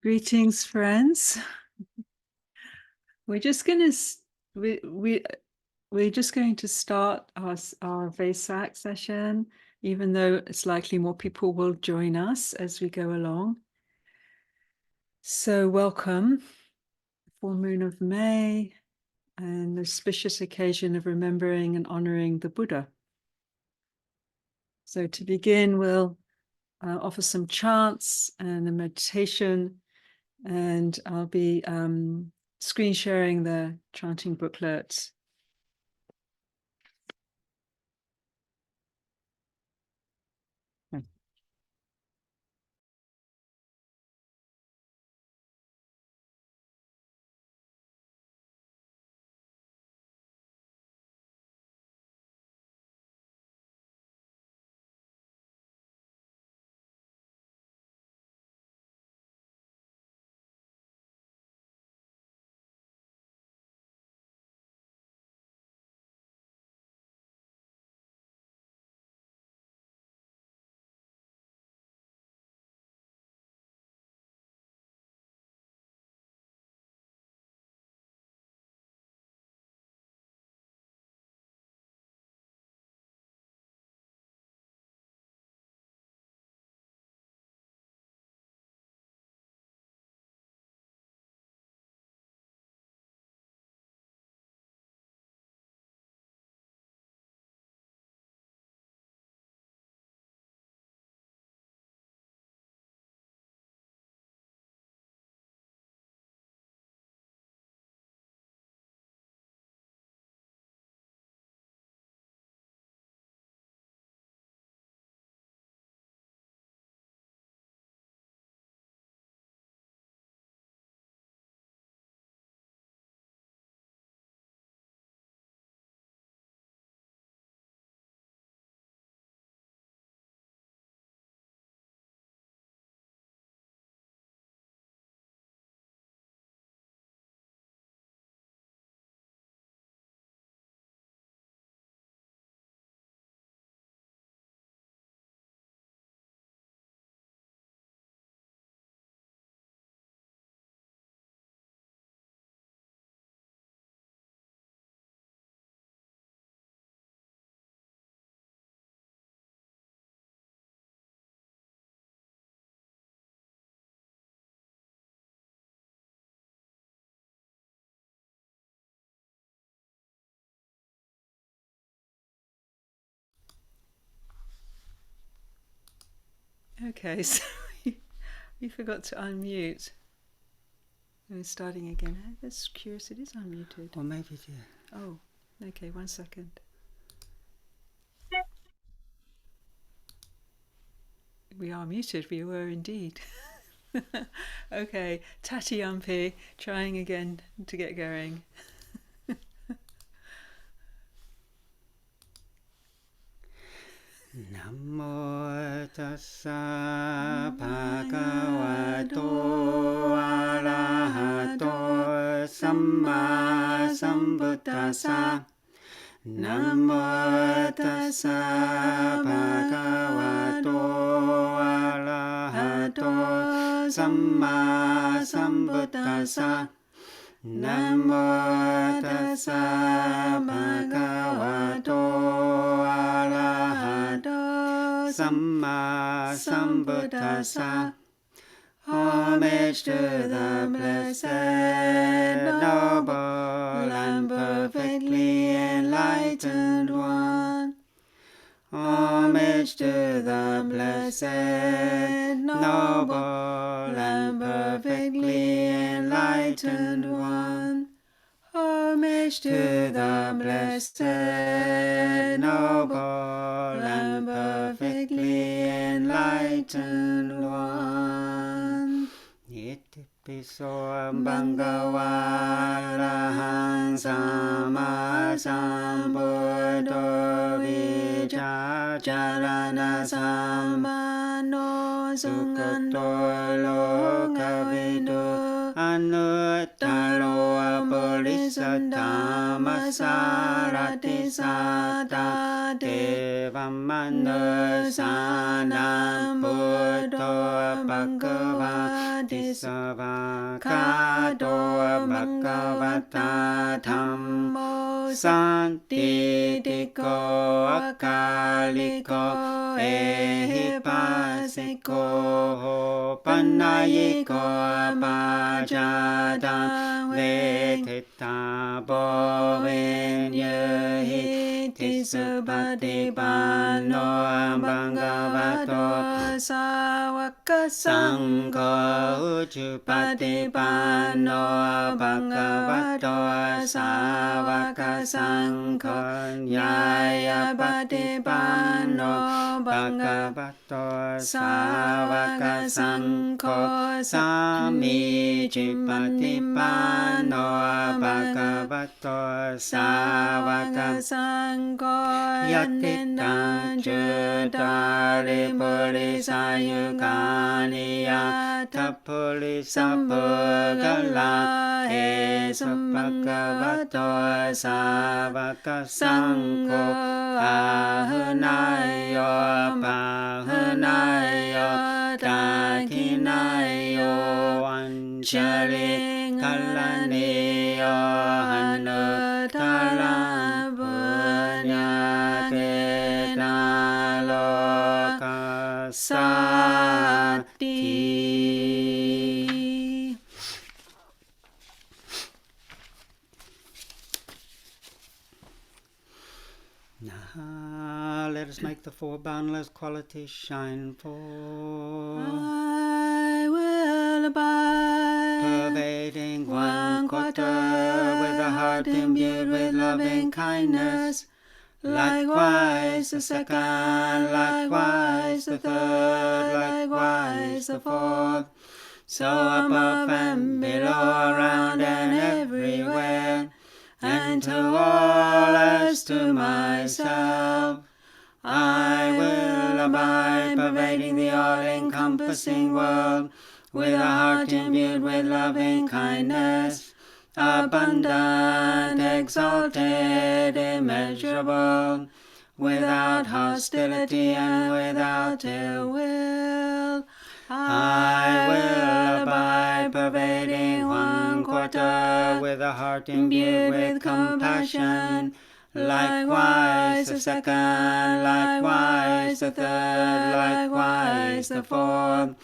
Greetings, friends. We're just going to we're just going to start our Vesak session, even though it's likely more people will join us as we go along. So welcome, full moon of May, and the auspicious occasion of remembering and honoring the Buddha. So to begin, we'll offer some chants and a meditation, and I'll be screen sharing the chanting booklet. Okay, so you forgot to unmute. We're starting again. That's curious, it is unmuted. Or maybe, Oh, okay, 1 second. We are muted, we were indeed. Okay, Tati Yampi, trying again to get going. Namo tassa bhagavato arahato samma sambuddhassa. Namo tassa bhagavato arahato samma sambuddhassa. Namo tassa bhagavato arahato samma sambuddhassa. Homage to the blessed, noble, and perfectly enlightened one. Homage to the blessed, noble, and perfectly enlightened one. Homage to the blessed, noble, and perfectly enlightened one. Itipiso bhagava arahang samma sambuddho vichacharana sammano sukhato lokavidu anuttaro apurisattama sarati sata devam manusanam buddho bhagava Tisavakato bhagavata dhammo santitiko akaliko ehipasiko panayiko pajadam vetita bovenyehi tisubhadipano bhagavato sawaka sangha Ujjupadipano bhagavato sawaka sangha Nyayapatipano bhagavato sawaka sangha Samijjipatipano bhagavato sawaka sangha Yatitang Judari Purisayuganiya Tappulisapugala Esambhagavato Savaka Sangho Ahunayo Pahunayo Dakinayo Anjali Kalaniyo Hanutala Punyaketaloka Sati. Now let us make the four boundless qualities shine forth. I will abide, Pervading one quarter with a heart imbued with loving kindness. Likewise the second, likewise the third, likewise the fourth. So above and below, around and everywhere, and to all as to myself. I will abide, pervading the all-encompassing world, with a heart imbued with loving kindness, abundant, exalted, immeasurable, without hostility and without ill will. I will abide, pervading one quarter, with a heart imbued with compassion, likewise the second, likewise the third, likewise the fourth.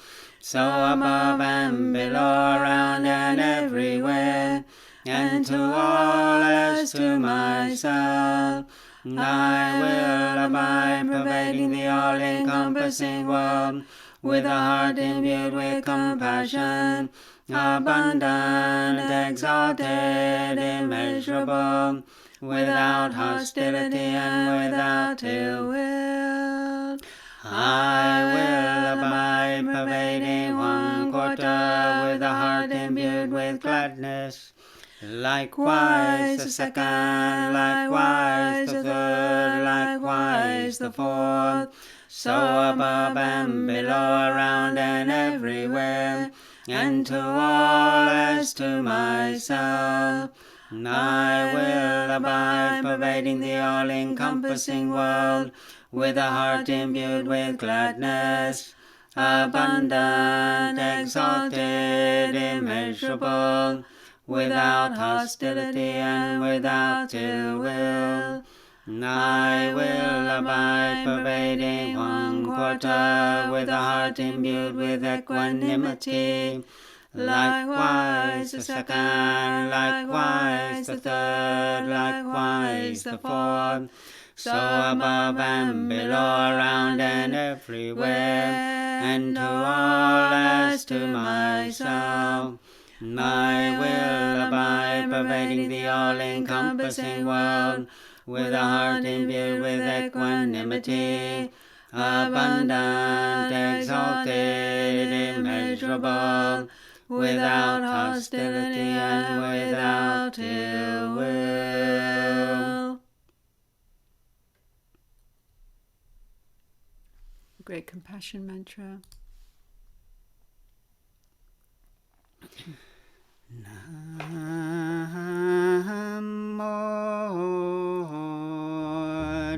So above and below, around and everywhere, and to all as to myself. I will abide, pervading the all-encompassing world, with a heart imbued with compassion, abundant, exalted, immeasurable, without hostility and without ill will. I will abide, pervading one quarter, with a heart imbued with gladness, likewise the second, likewise the third, likewise the fourth. So above and below, around and everywhere, and to all as to myself. I will abide, pervading the all-encompassing world, with a heart imbued with gladness, abundant, exalted, immeasurable, without hostility and without ill will. I will abide, pervading one quarter, with a heart imbued with equanimity, likewise the second, likewise the third, likewise the fourth. So above and below, around and everywhere, and to all as to myself. I will abide, pervading the all-encompassing world, with a heart imbued with equanimity, abundant, exalted, immeasurable, without hostility and without ill will. Great compassion mantra. Namo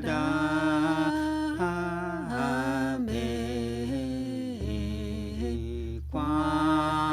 Dhamme Kuan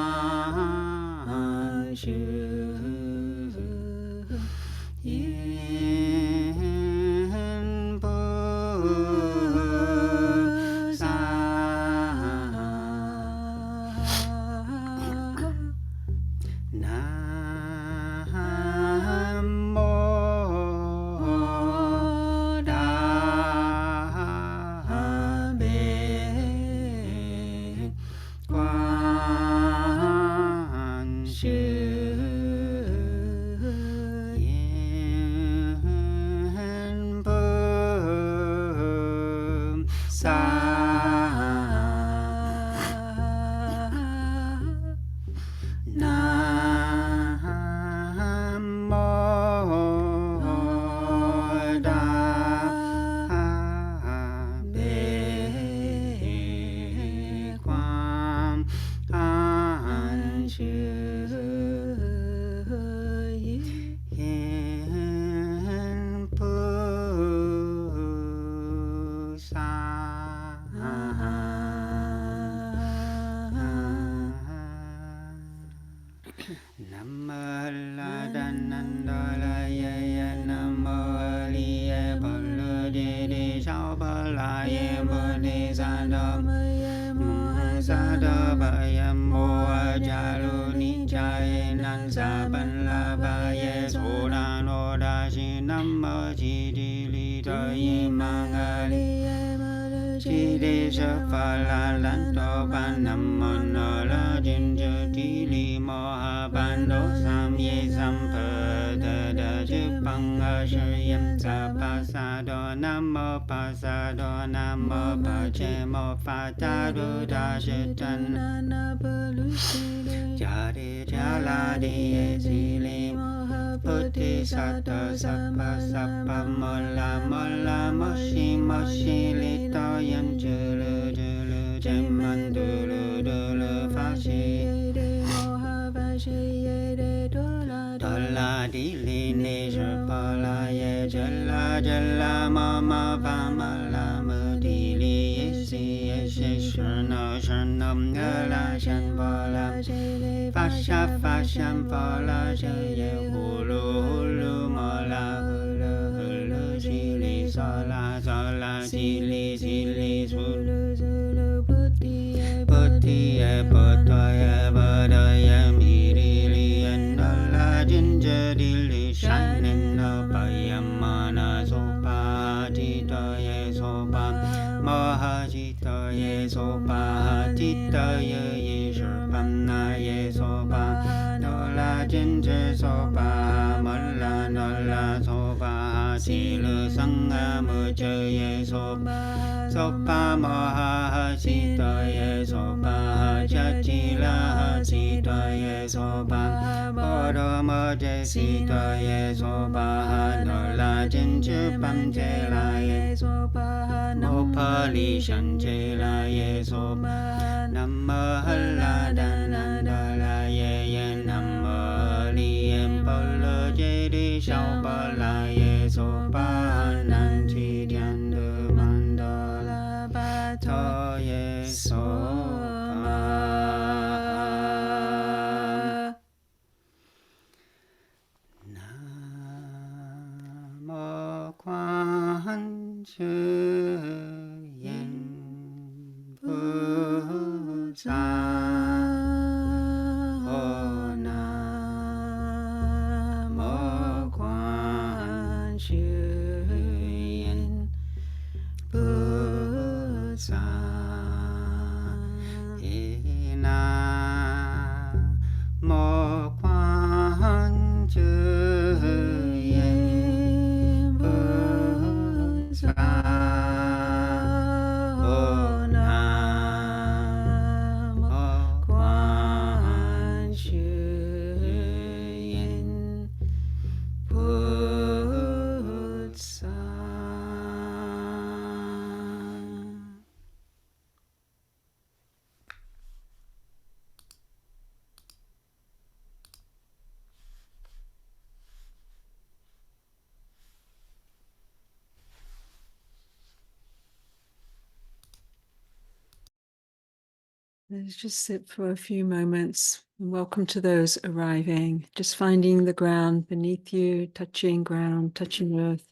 Let's just sit for a few moments. And welcome to those arriving. Just finding the ground beneath you, touching ground, touching earth,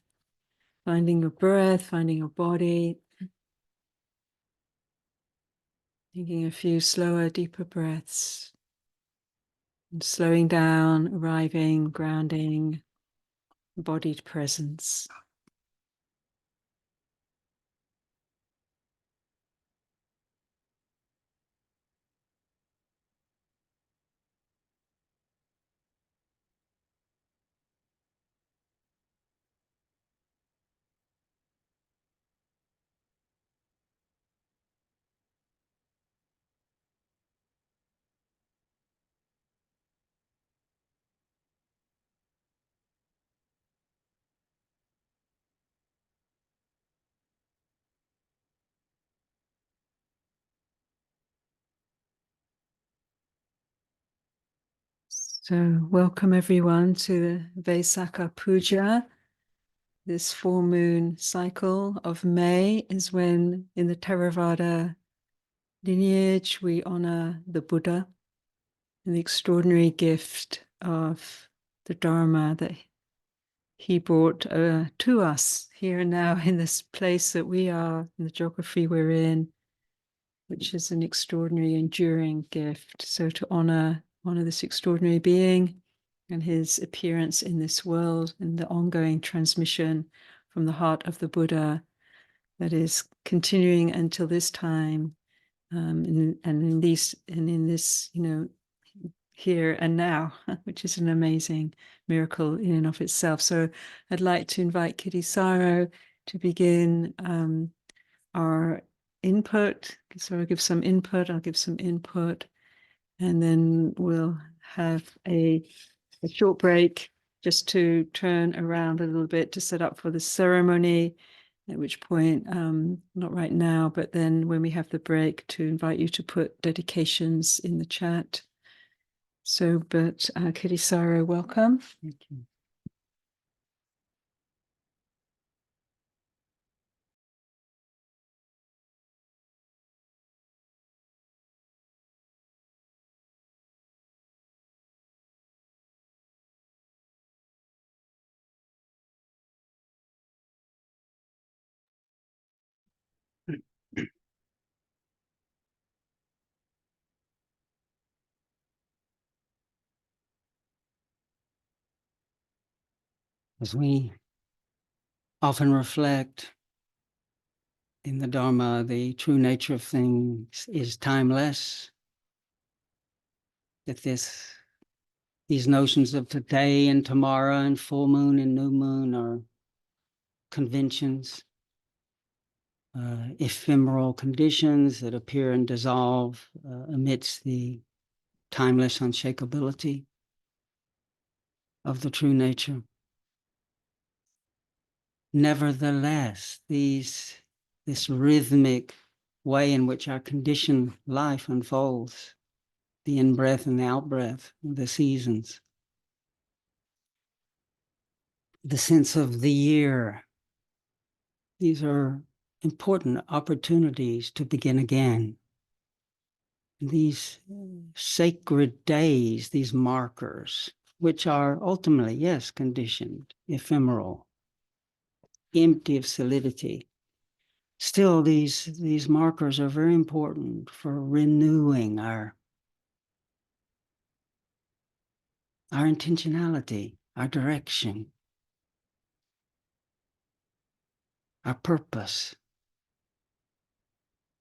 finding your breath, finding your body. Taking a few slower, deeper breaths. And slowing down, arriving, grounding, embodied presence. So welcome everyone to the Wesak Puja. This full moon cycle of May is when in the Theravada lineage we honor the Buddha and the extraordinary gift of the Dharma that he brought to us here and now in this place that we are, in the geography we're in, which is an extraordinary, enduring gift. So to honor this extraordinary being and his appearance in this world and the ongoing transmission from the heart of the Buddha that is continuing until this time, and in this, here and now, which is an amazing miracle in and of itself. So I'd like to invite Kittisaro to begin our input. So I'll give some input, and then we'll have a short break just to turn around a little bit to set up for the ceremony, at which point, not right now, but then when we have the break, to invite you to put dedications in the chat. So, but Kittisaro, welcome. Thank you. As we often reflect in the Dharma, the true nature of things is timeless, that these notions of today and tomorrow and full moon and new moon are conventions, ephemeral conditions that appear and dissolve amidst the timeless unshakability of the true nature. Nevertheless, this rhythmic way in which our conditioned life unfolds, the in-breath and the out-breath, the seasons, the sense of the year, these are important opportunities to begin again. These sacred days, these markers, which are ultimately, yes, conditioned, ephemeral, empty of solidity. Still, these markers are very important for renewing our intentionality, our direction, our purpose.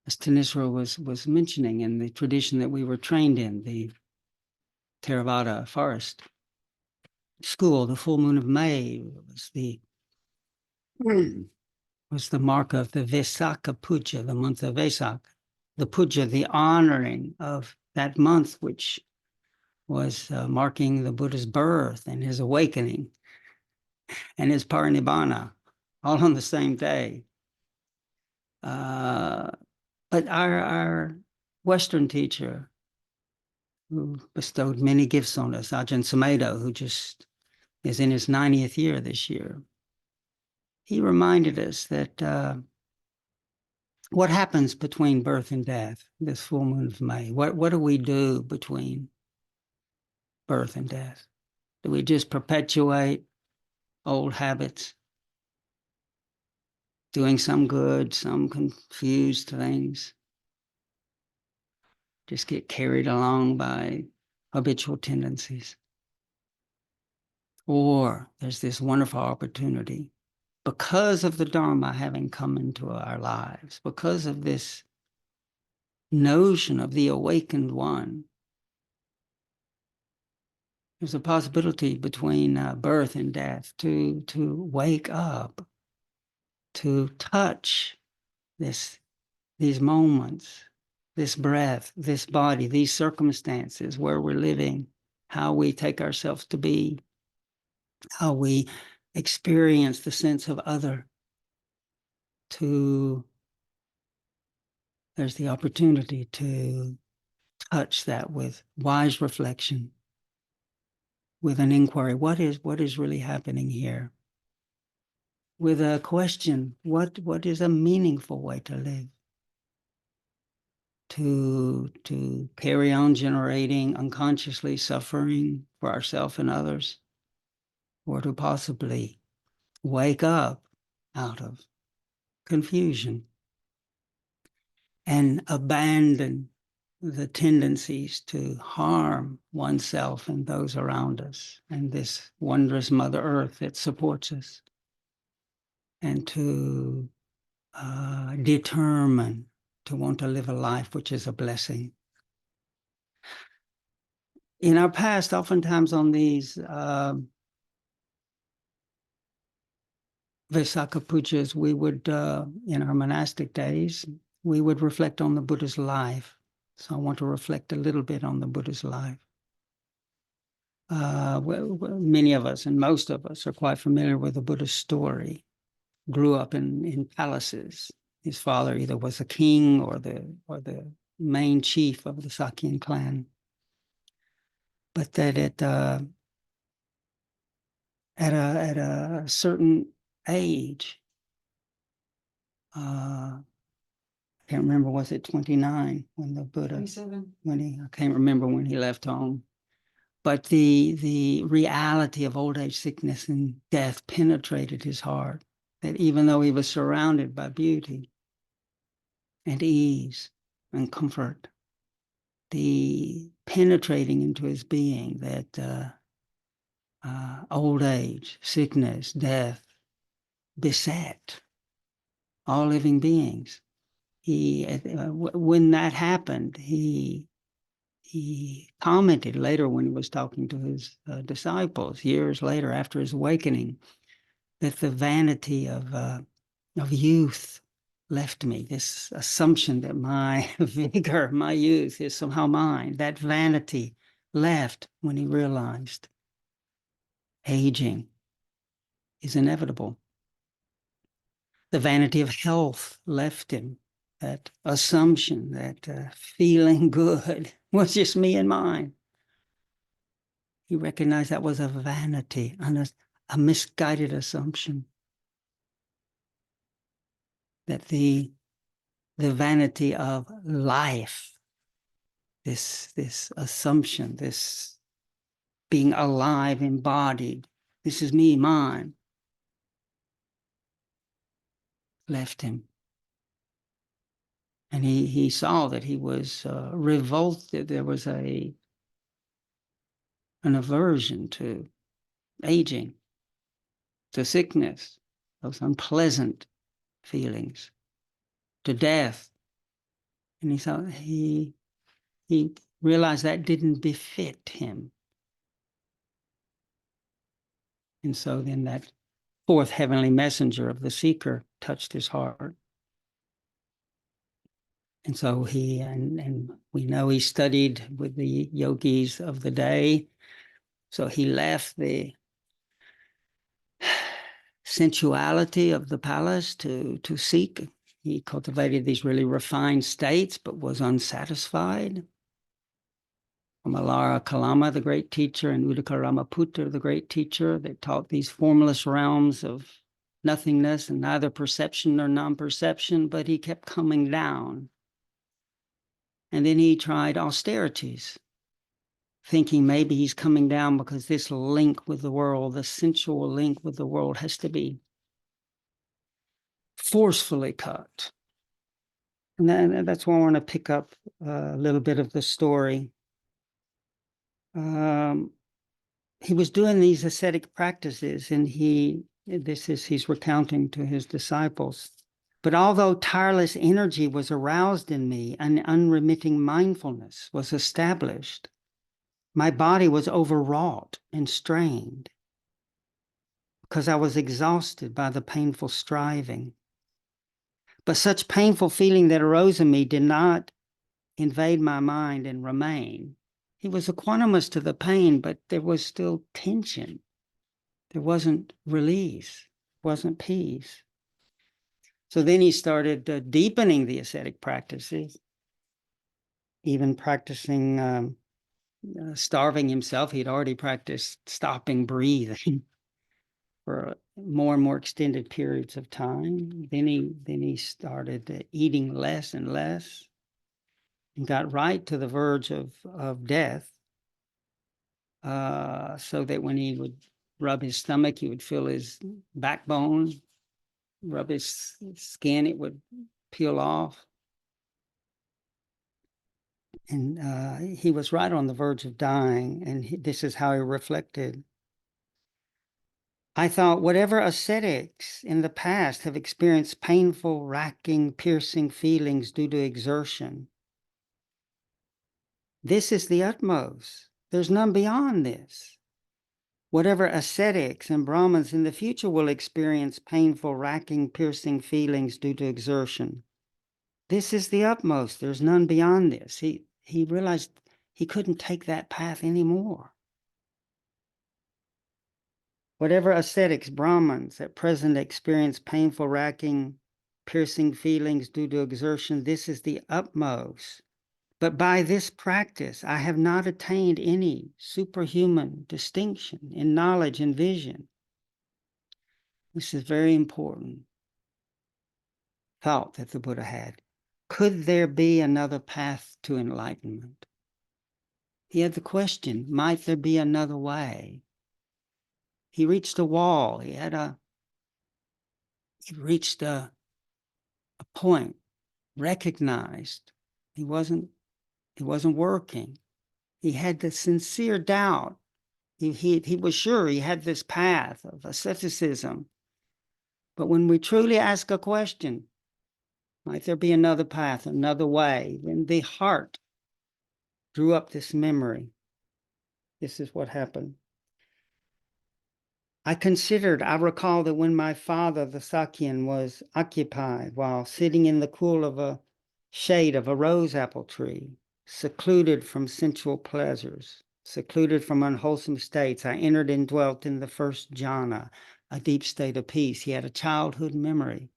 As Thanissara was mentioning, in the tradition that we were trained in, the Theravada forest school, the full moon of May was the mark of the Wesak Puja, the month of Wesak. The Puja, the honoring of that month, which was marking the Buddha's birth and his awakening and his parinibbana, all on the same day. But our Western teacher, who bestowed many gifts on us, Ajahn Sumedho, who just is in his 90th year this year, he reminded us that what happens between birth and death, this full moon of May? What do we do between birth and death? Do we just perpetuate old habits, doing some good, some confused things, just get carried along by habitual tendencies? Or there's this wonderful opportunity, because of the Dharma having come into our lives, because of this notion of the awakened one, there's a possibility between birth and death to wake up, to touch these moments, this breath, this body, these circumstances where we're living, how we take ourselves to be, how we experience the sense of other. There's the opportunity to touch that with wise reflection, with an inquiry. What is really happening here? With a question, what is a meaningful way to live? To carry on generating unconsciously suffering for ourselves and others, or to possibly wake up out of confusion and abandon the tendencies to harm oneself and those around us and this wondrous Mother Earth that supports us, and to determine to want to live a life which is a blessing. In our past, oftentimes on these Wesak Pujas, we would, in our monastic days, we would reflect on the Buddha's life. So I want to reflect a little bit on the Buddha's life. Many of us, and most of us, are quite familiar with the Buddha's story. Grew up in palaces. His father either was a king or the main chief of the Sakyan clan. But that at a certain age, I can't remember, was it 29 when the Buddha? 27. I can't remember when he left home. But the reality of old age, sickness, and death penetrated his heart. That even though he was surrounded by beauty and ease and comfort, the penetrating into his being that old age, sickness, death beset all living beings. When that happened, he commented later when he was talking to his disciples years later after his awakening, that the vanity of youth left me, this assumption that my vigor, my youth is somehow mine. That vanity left when he realized aging is inevitable. The vanity of health left him, that assumption that feeling good was just me and mine. He recognized that was a vanity, a misguided assumption. That the vanity of life, this assumption, this being alive, embodied, this is me, mine, left him. And he saw that he was revolted. There was an aversion to aging, to sickness, those unpleasant feelings, to death. And he thought he realized that didn't befit him. And so then that fourth heavenly messenger of the seeker touched his heart. And so and we know he studied with the yogis of the day. So he left the sensuality of the palace to seek. He cultivated these really refined states, but was unsatisfied. From Alara Kalama, the great teacher, and Udaka Ramaputta, the great teacher, that taught these formless realms of nothingness and neither perception nor non-perception, but he kept coming down. And then he tried austerities, thinking maybe he's coming down because this link with the world, the sensual link with the world, has to be forcefully cut. And that's why I want to pick up a little bit of the story. He was doing these ascetic practices, and he's recounting to his disciples. But although tireless energy was aroused in me, an unremitting mindfulness was established. My body was overwrought and strained because I was exhausted by the painful striving. But such painful feeling that arose in me did not invade my mind and remain. He was equanimous to the pain, but there was still tension. There wasn't release, wasn't peace. So then he started deepening the ascetic practices, even practicing starving himself. He'd already practiced stopping breathing for more and more extended periods of time. Then he started eating less and less, and got right to the verge of death, so that when he would rub his stomach, he would feel his backbone, rub his skin, it would peel off. And he was right on the verge of dying, and this is how he reflected. I thought, whatever ascetics in the past have experienced painful, racking, piercing feelings due to exertion, this is the utmost. There's none beyond this. Whatever ascetics and Brahmins in the future will experience painful, racking, piercing feelings due to exertion, this is the utmost. There's none beyond this. He realized he couldn't take that path anymore. Whatever ascetics, Brahmins, at present experience painful, racking, piercing feelings due to exertion, this is the utmost. But by this practice, I have not attained any superhuman distinction in knowledge and vision. This is very important thought that the Buddha had. Could there be another path to enlightenment? He had the question, might there be another way? He reached a wall. He reached a point, recognized he wasn't working. He had the sincere doubt. He was sure he had this path of asceticism. But when we truly ask a question, might there be another path, another way? Then the heart drew up this memory. This is what happened. I recall that when my father, the Sakyan, was occupied while sitting in the cool of a shade of a rose apple tree, secluded from sensual pleasures, secluded from unwholesome states, I entered and dwelt in the first jhana, a deep state of peace. He had a childhood memory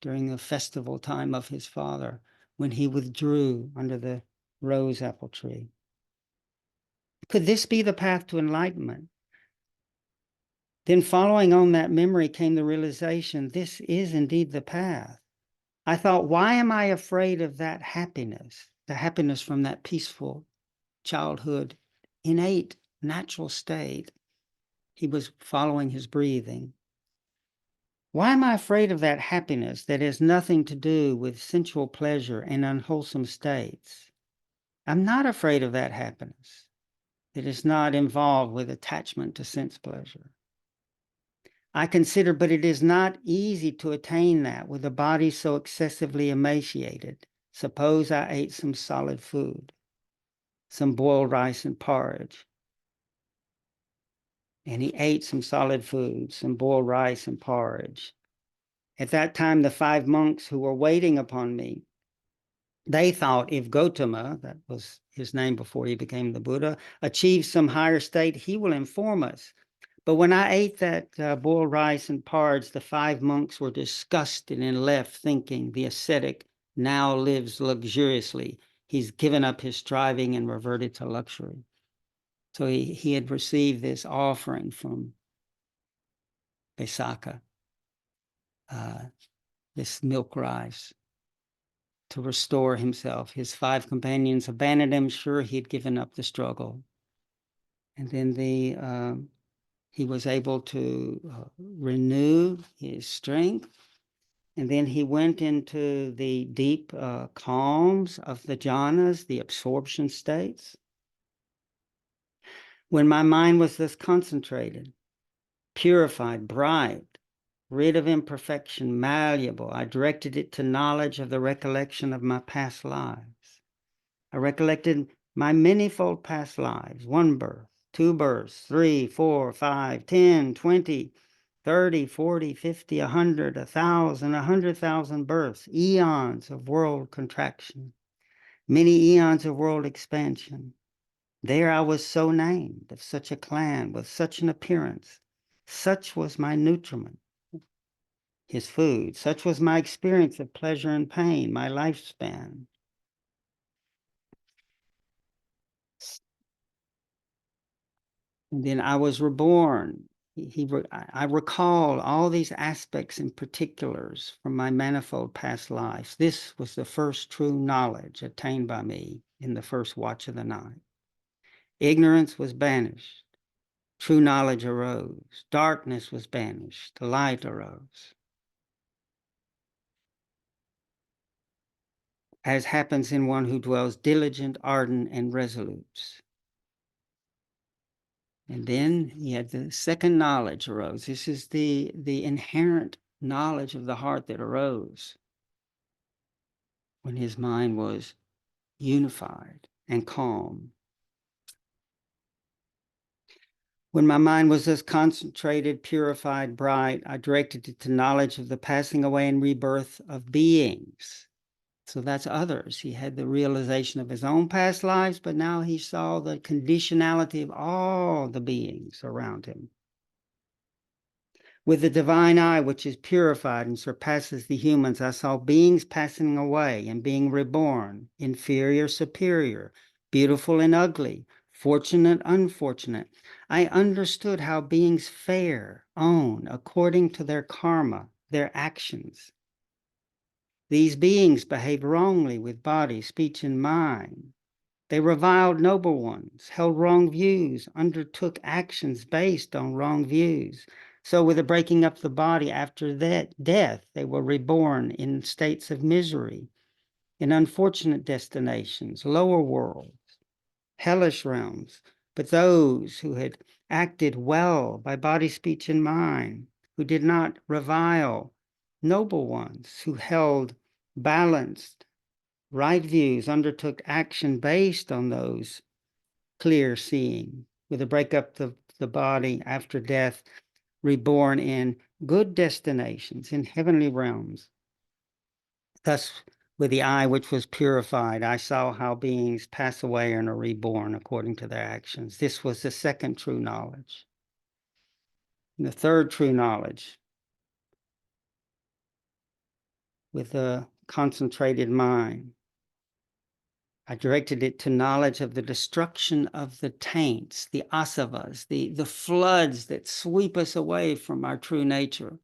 during the festival time of his father when he withdrew under the rose apple tree. Could this be the path to enlightenment? Then following on that memory came the realization, this is indeed the path. I thought, why am I afraid of that happiness, the happiness from that peaceful childhood, innate, natural state? He was following his breathing. Why am I afraid of that happiness that has nothing to do with sensual pleasure and unwholesome states? I'm not afraid of that happiness that is not involved with attachment to sense pleasure. I consider, but it is not easy to attain that with a body so excessively emaciated. Suppose I ate some solid food, some boiled rice and porridge. And he ate some solid food, some boiled rice and porridge. At that time, the 5 monks who were waiting upon me, they thought if Gautama, that was his name before he became the Buddha, achieved some higher state, he will inform us. But when I ate that boiled rice and porridge, the 5 monks were disgusted and left thinking the ascetic now lives luxuriously. He's given up his striving and reverted to luxury. So he had received this offering from Wesak. this milk rice to restore himself. His 5 companions abandoned him, sure he'd given up the struggle. And then he was able to renew his strength. And then he went into the deep calms of the jhanas, the absorption states. When my mind was thus concentrated, purified, bright, rid of imperfection, malleable, I directed it to knowledge of the recollection of my past lives. I recollected my manifold past lives, 1 birth, 2 births, 3, 4, 5, 10, 20, 30, 40, 50, 100, 1,000, 100,000 births, eons of world contraction, many eons of world expansion. There I was so named, of such a clan, with such an appearance. Such was my nutriment, his food. Such was my experience of pleasure and pain, my lifespan. And then I was reborn. I recall all these aspects and particulars from my manifold past lives. This was the first true knowledge attained by me in the first watch of the night. Ignorance was banished. True knowledge arose. Darkness was banished. The light arose. As happens in one who dwells diligent, ardent, and resolute. And then he had the second knowledge arose. This is the inherent knowledge of the heart that arose when his mind was unified and calm. When my mind was thus concentrated, purified, bright, I directed it to knowledge of the passing away and rebirth of beings. So that's others. He had the realization of his own past lives, but now he saw the conditionality of all the beings around him. With the divine eye, which is purified and surpasses the humans, I saw beings passing away and being reborn, inferior, superior, beautiful and ugly, fortunate, unfortunate. I understood how beings fare, own, according to their karma, their actions. These beings behaved wrongly with body, speech, and mind. They reviled noble ones, held wrong views, undertook actions based on wrong views. So with the breaking up the body after that death, they were reborn in states of misery, in unfortunate destinations, lower worlds, hellish realms. But those who had acted well by body, speech, and mind, who did not revile noble ones, who held balanced, right views, undertook action based on those clear seeing, with a breakup of the body after death, reborn in good destinations, in heavenly realms. Thus, with the eye which was purified, I saw how beings pass away and are reborn according to their actions. This was the second true knowledge. And the third true knowledge, with a concentrated mind, I directed it to knowledge of the destruction of the taints, the asavas, the floods that sweep us away from our true nature.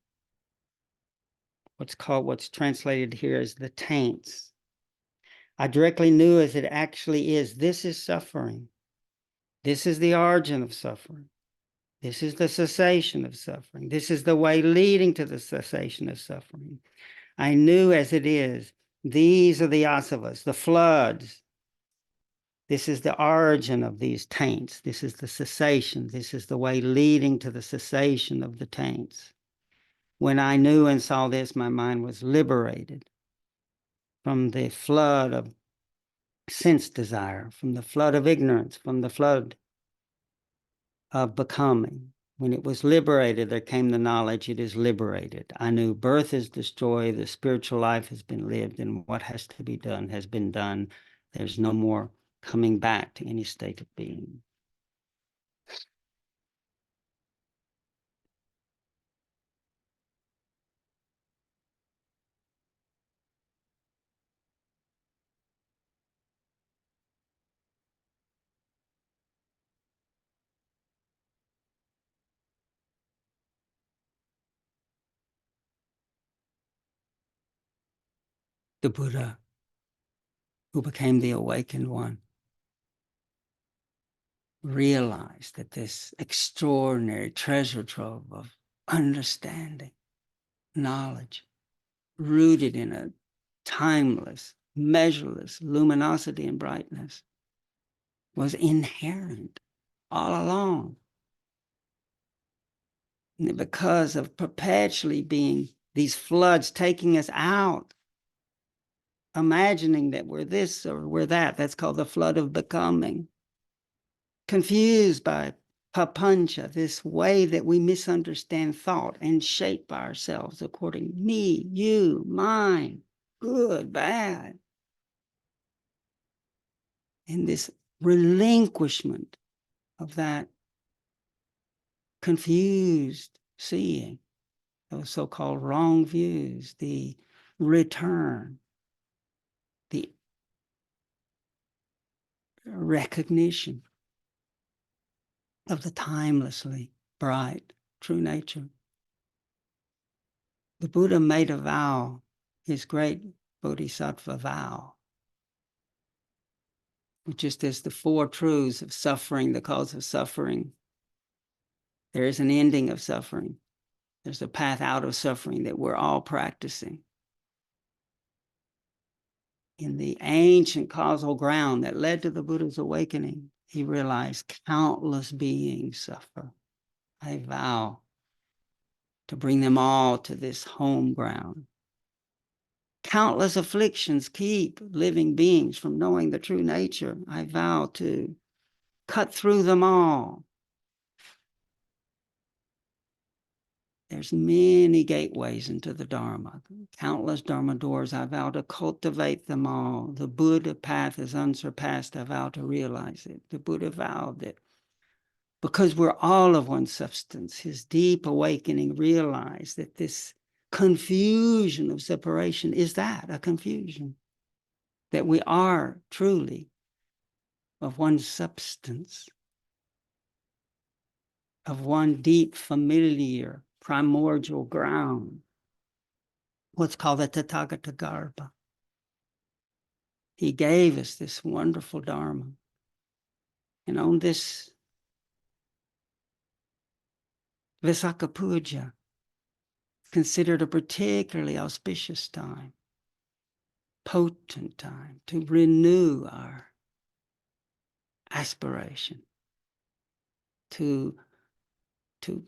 What's translated here as the taints. I directly knew as it actually is, this is suffering. This is the origin of suffering. This is the cessation of suffering. This is the way leading to the cessation of suffering. I knew as it is, these are the asavas, the floods. This is the origin of these taints. This is the cessation. This is the way leading to the cessation of the taints. When I knew and saw this, my mind was liberated from the flood of sense desire, from the flood of ignorance, from the flood of becoming. When it was liberated, there came the knowledge it is liberated. I knew birth is destroyed, the spiritual life has been lived, and what has to be done has been done. There's no more coming back to any state of being. the Buddha who became the awakened one, realized that this extraordinary treasure trove of understanding, knowledge, rooted in a timeless, measureless luminosity and brightness, was inherent all along. And because of perpetually being these floods taking us out, imagining that we're this or we're that, that's called the flood of becoming. Confused by papancha, this way that we misunderstand thought and shape ourselves according me, you, mine, good, bad. And this relinquishment of that confused seeing, those so-called wrong views, the return, the recognition of the timelessly bright true nature. The Buddha made a vow, his great bodhisattva vow, which is just the four truths of suffering, the cause of suffering. There is an ending of suffering. There's a path out of suffering that we're all practicing. In the ancient causal ground that led to the Buddha's awakening, he realized countless beings suffer. I vow to bring them all to this home ground. Countless afflictions keep living beings from knowing the true nature. I vow to cut through them all. There's many gateways into the Dharma, countless Dharma doors. I vow to cultivate them all. The Buddha path is unsurpassed. I vow to realize it. The Buddha vowed that because we're all of one substance, his deep awakening realized that this confusion of separation is that, a confusion, that we are truly of one substance, of one deep, familiar, primordial ground, what's called the Tathagata Garbha. He gave us this wonderful Dharma. And on this Wesak Puja, considered a particularly auspicious time, potent time to renew our aspiration, to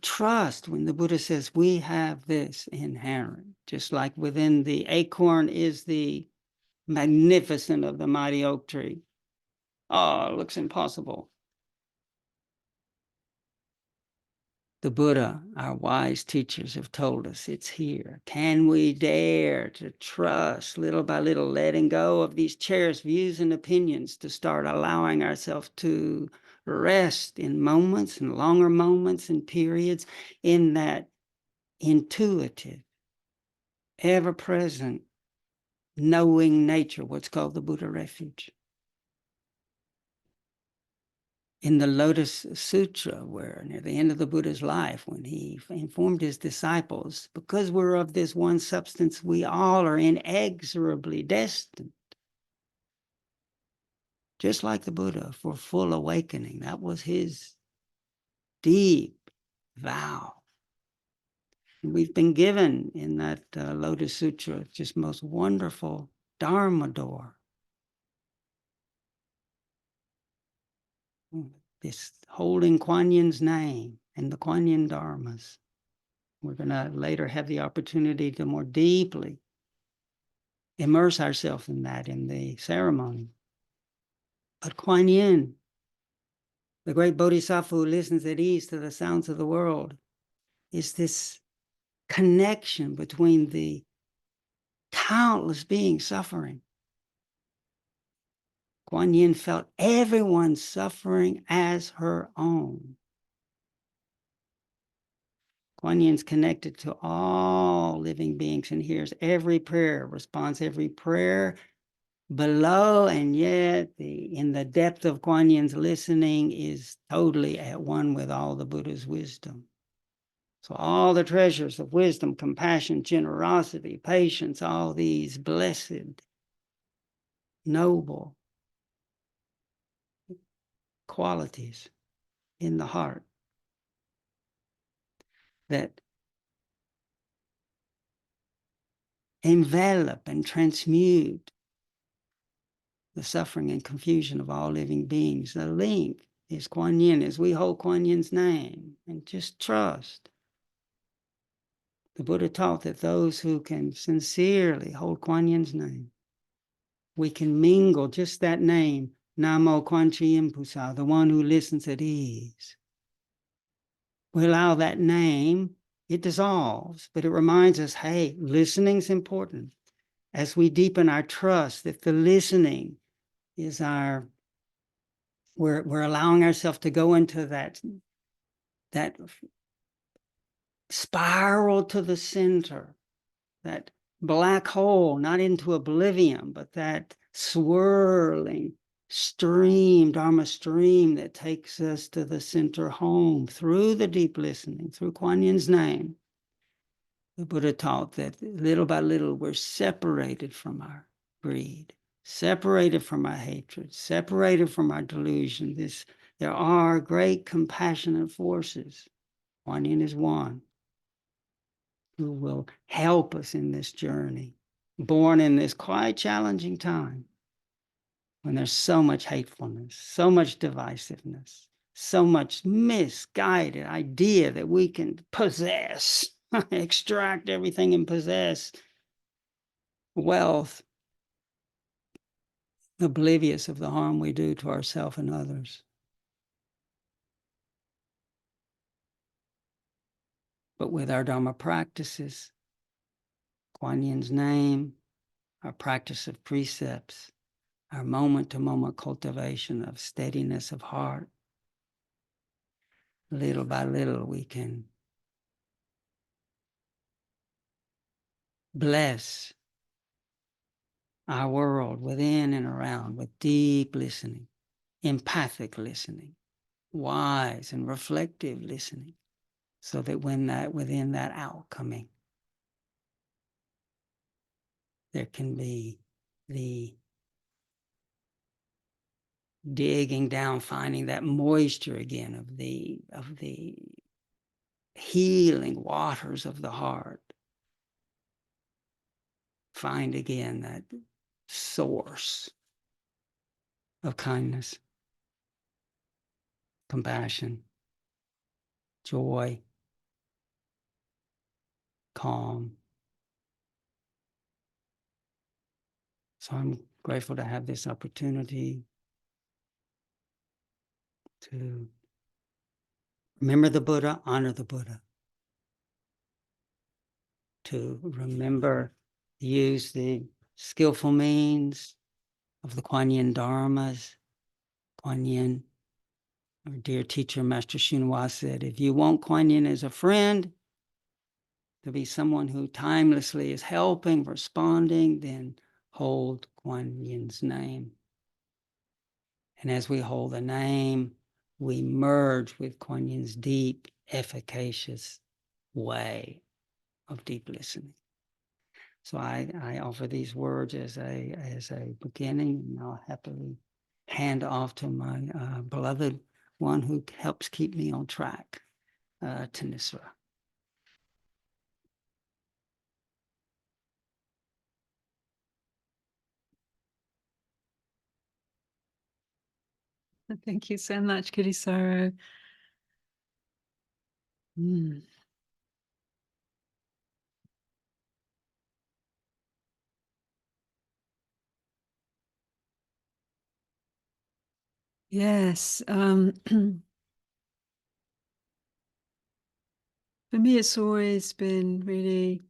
trust when the Buddha says we have this inherent, just like within the acorn is the magnificent of the mighty oak tree. Oh, it looks impossible. The Buddha, our wise teachers have told us it's here. Can we dare to trust little by little, letting go of these cherished views and opinions to start allowing ourselves to rest in moments and longer moments and periods in that intuitive, ever-present, knowing nature, what's called the Buddha refuge. In the Lotus Sutra, where near the end of the Buddha's life, when he informed his disciples, because we're of this one substance, we all are inexorably destined, just like the Buddha, for full awakening. That was his deep vow. And we've been given in that Lotus Sutra just most wonderful Dharma door. This holding Kuan Yin's name and the Kuan Yin Dharmas. We're going to later have the opportunity to more deeply immerse ourselves in that in the ceremony. But Kuan Yin, the great bodhisattva who listens at ease to the sounds of the world, is this connection between the countless beings suffering. Kuan Yin felt everyone's suffering as her own. Kuan Yin's connected to all living beings and hears every prayer, responds every prayer below, and yet in the depth of Kuan Yin's listening is totally at one with all the Buddha's wisdom. So all the treasures of wisdom, compassion, generosity, patience, all these blessed, noble qualities in the heart that envelop and transmute the suffering and confusion of all living beings. The link is Kuan Yin, as we hold Kuan Yin's name and just trust. The Buddha taught that those who can sincerely hold Kuan Yin's name, we can mingle just that name, Namo Kuan Yin Pusa, the one who listens at ease. We allow that name, it dissolves, but it reminds us, hey, listening's important. As we deepen our trust that the listening is we're allowing ourselves to go into that spiral to the center, that black hole, not into oblivion, but that swirling stream, Dharma stream that takes us to the center home through the deep listening, through Kuan Yin's name. The Buddha taught that little by little we're separated from our greed, separated from our hatred, separated from our delusion. There are great compassionate forces. Kuan Yin is one who will help us in this journey, born in this quite challenging time when there's so much hatefulness, so much divisiveness, so much misguided idea that we can possess, extract everything and possess wealth, oblivious of the harm we do to ourselves and others. But with our Dharma practices, Kuan Yin's name, our practice of precepts, our moment-to-moment cultivation of steadiness of heart, little by little we can bless our world within and around with deep listening, empathic listening, wise and reflective listening, so that within that outcoming, there can be the digging down, finding that moisture again of the healing waters of the heart. Find again that source of kindness, compassion, joy, calm. So I'm grateful to have this opportunity to remember the Buddha, honor the Buddha, to remember, use the skillful means of the Kuan Yin Dharmas. Kuan Yin, our dear teacher, Master Shinhwa, said, if you want Kuan Yin as a friend, to be someone who timelessly is helping, responding, then hold Kuan Yin's name. And as we hold the name, we merge with Kuan Yin's deep, efficacious way of deep listening. So I offer these words as a beginning, and I'll happily hand off to my beloved one who helps keep me on track, Thanissara. Thank you so much, Kittisaro. Yes. For me, it's always been really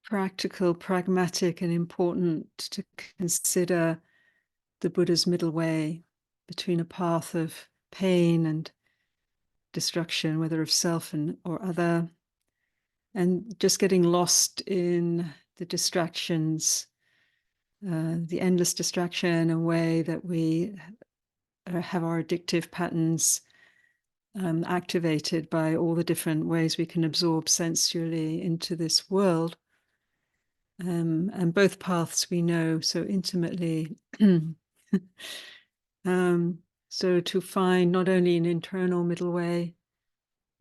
practical, pragmatic, and important to consider the Buddha's middle way between a path of pain and destruction, whether of self or other, and just getting lost in the distractions, the endless distraction, a way that we have our addictive patterns, activated by all the different ways we can absorb sensually into this world. And both paths we know so intimately. So to find not only an internal middle way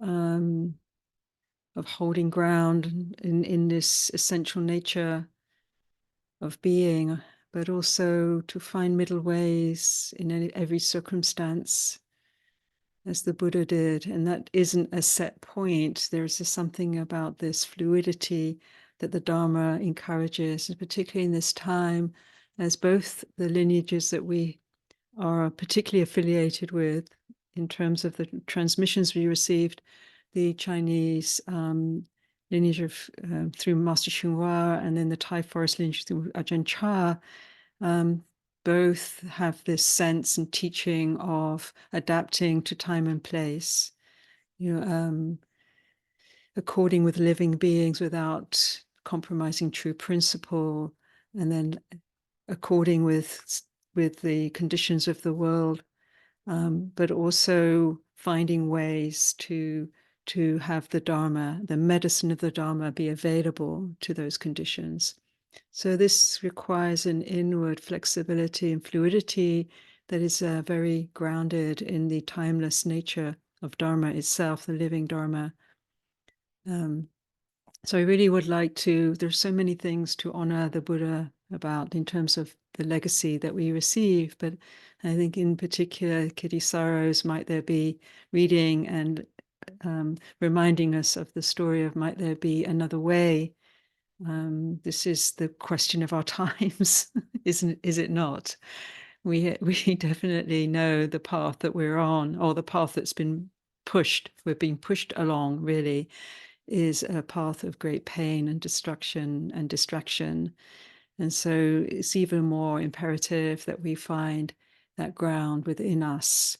of holding ground in this essential nature of being, but also to find middle ways in every circumstance, as the Buddha did. And that isn't a set point. There's something about this fluidity that the Dharma encourages, and particularly in this time, as both the lineages that we are particularly affiliated with in terms of the transmissions we received, the Chinese lineage of through Master Xinhua, and then the Thai forest lineage through Ajahn Chah, both have this sense and teaching of adapting to time and place, according with living beings without compromising true principle, and then according with the conditions of the world, but also finding ways to have the Dharma, the medicine of the Dharma, be available to those conditions. So this requires an inward flexibility and fluidity that is very grounded in the timeless nature of Dharma itself, the living Dharma. So I really would like to, there's so many things to honor the Buddha about in terms of the legacy that we receive, but I think in particular, Kittisaro's Might There Be reading and reminding us of the story of Might There Be Another Way. This is the question of our times, is it not? We definitely know the path that we're on, or the path that's been pushed. We're being pushed along, really, is a path of great pain and destruction and distraction. And so it's even more imperative that we find that ground within us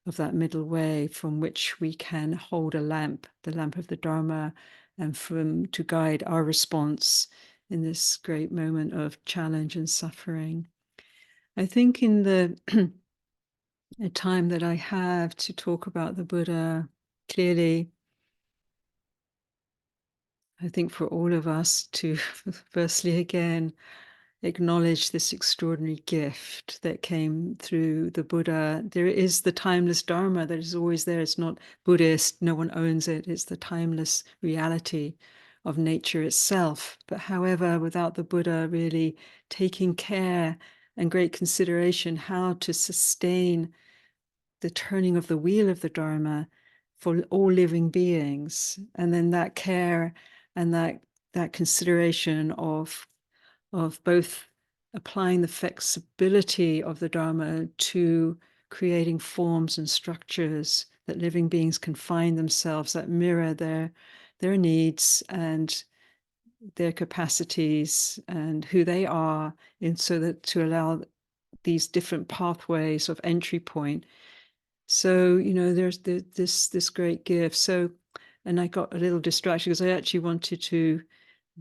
of that middle way from which we can hold a lamp, the lamp of the Dharma, and to guide our response in this great moment of challenge and suffering. I think in the time that I have to talk about the Buddha, clearly, I think for all of us to firstly again acknowledge this extraordinary gift that came through the Buddha. There is the timeless Dharma that is always there. It's not Buddhist, no one owns it. It's the timeless reality of nature itself. But however, without the Buddha really taking care and great consideration how to sustain the turning of the wheel of the Dharma for all living beings, and then that care and that consideration of both applying the flexibility of the Dharma to creating forms and structures that living beings can find themselves that mirror their needs and their capacities and who they are, and so that to allow these different pathways of entry point. So, there's this great gift. So, and I got a little distracted because I actually wanted to,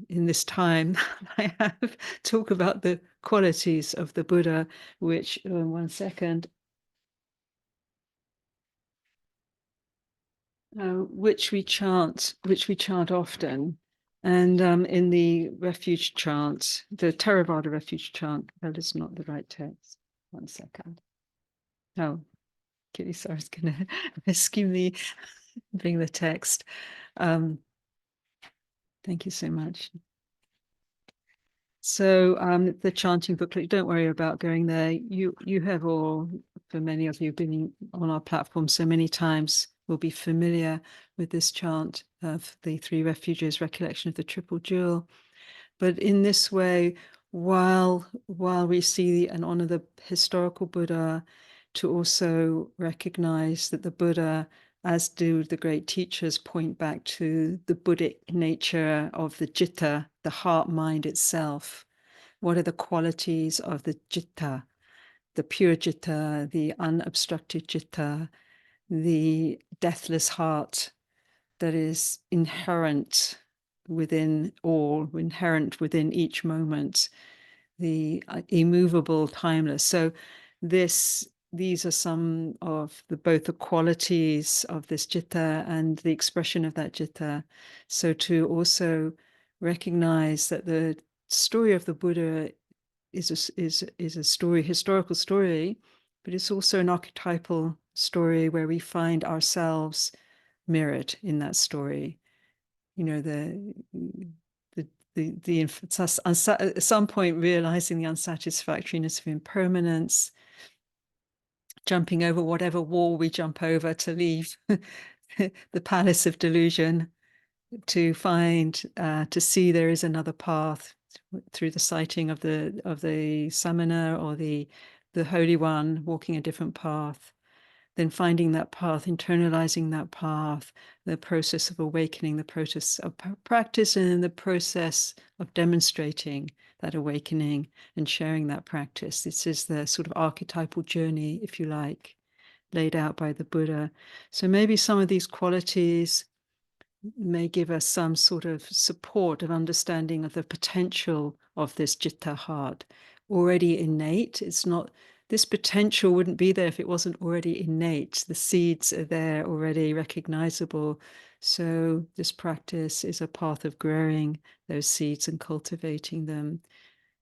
in this time I have, talk about the qualities of the Buddha, which, 1 second, which we chant often. And in the refuge chant, the Theravada refuge chant, that is not the right text. 1 second. Oh, Kittisaro is going to rescue me, bring the text. Thank you so much. So the chanting booklet, don't worry about going there. You have all, for many of you, been on our platform so many times, will be familiar with this chant of the Three Refuges, recollection of the Triple Jewel. But in this way, while we see and honor the historical Buddha, to also recognize that the Buddha, as do the great teachers, point back to the Buddhic nature of the citta, the heart mind itself. What are the qualities of the citta, the pure citta, the unobstructed citta, the deathless heart that is inherent within all, inherent within each moment, the immovable, timeless. So this these are some of both the qualities of this citta and the expression of that citta. So to also recognize that the story of the Buddha is a story, historical story, but it's also an archetypal story where we find ourselves mirrored in that story. You know, at some point realizing the unsatisfactoriness of impermanence, jumping over whatever wall we jump over to leave the palace of delusion, to find, to see there is another path through the sighting of the samana or the Holy One walking a different path, then finding that path, internalizing that path, the process of awakening, the process of practice, and the process of demonstrating that awakening and sharing that practice. This is the sort of archetypal journey, if you like, laid out by the Buddha. So maybe some of these qualities may give us some sort of support of understanding of the potential of this citta heart, already innate. It's not, this potential wouldn't be there if it wasn't already innate. The seeds are there already recognizable. So this practice is a path of growing those seeds and cultivating them.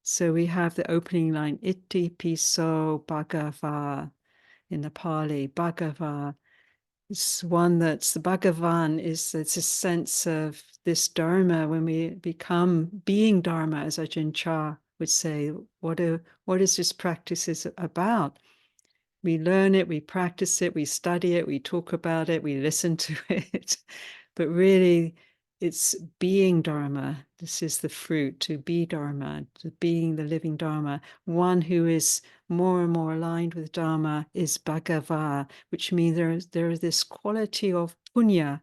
So we have the opening line, Iti piso bhagava, in the Pali. Bhagava, it's one that's the Bhagavan, it's a sense of this Dharma. When we become being Dharma, as Ajahn Chah would say, what is this practice is about? We learn it, we practice it, we study it, we talk about it, we listen to it. But really, it's being Dharma. This is the fruit, to be Dharma, to being the living Dharma. One who is more and more aligned with Dharma is Bhagava, which means there is this quality of punya,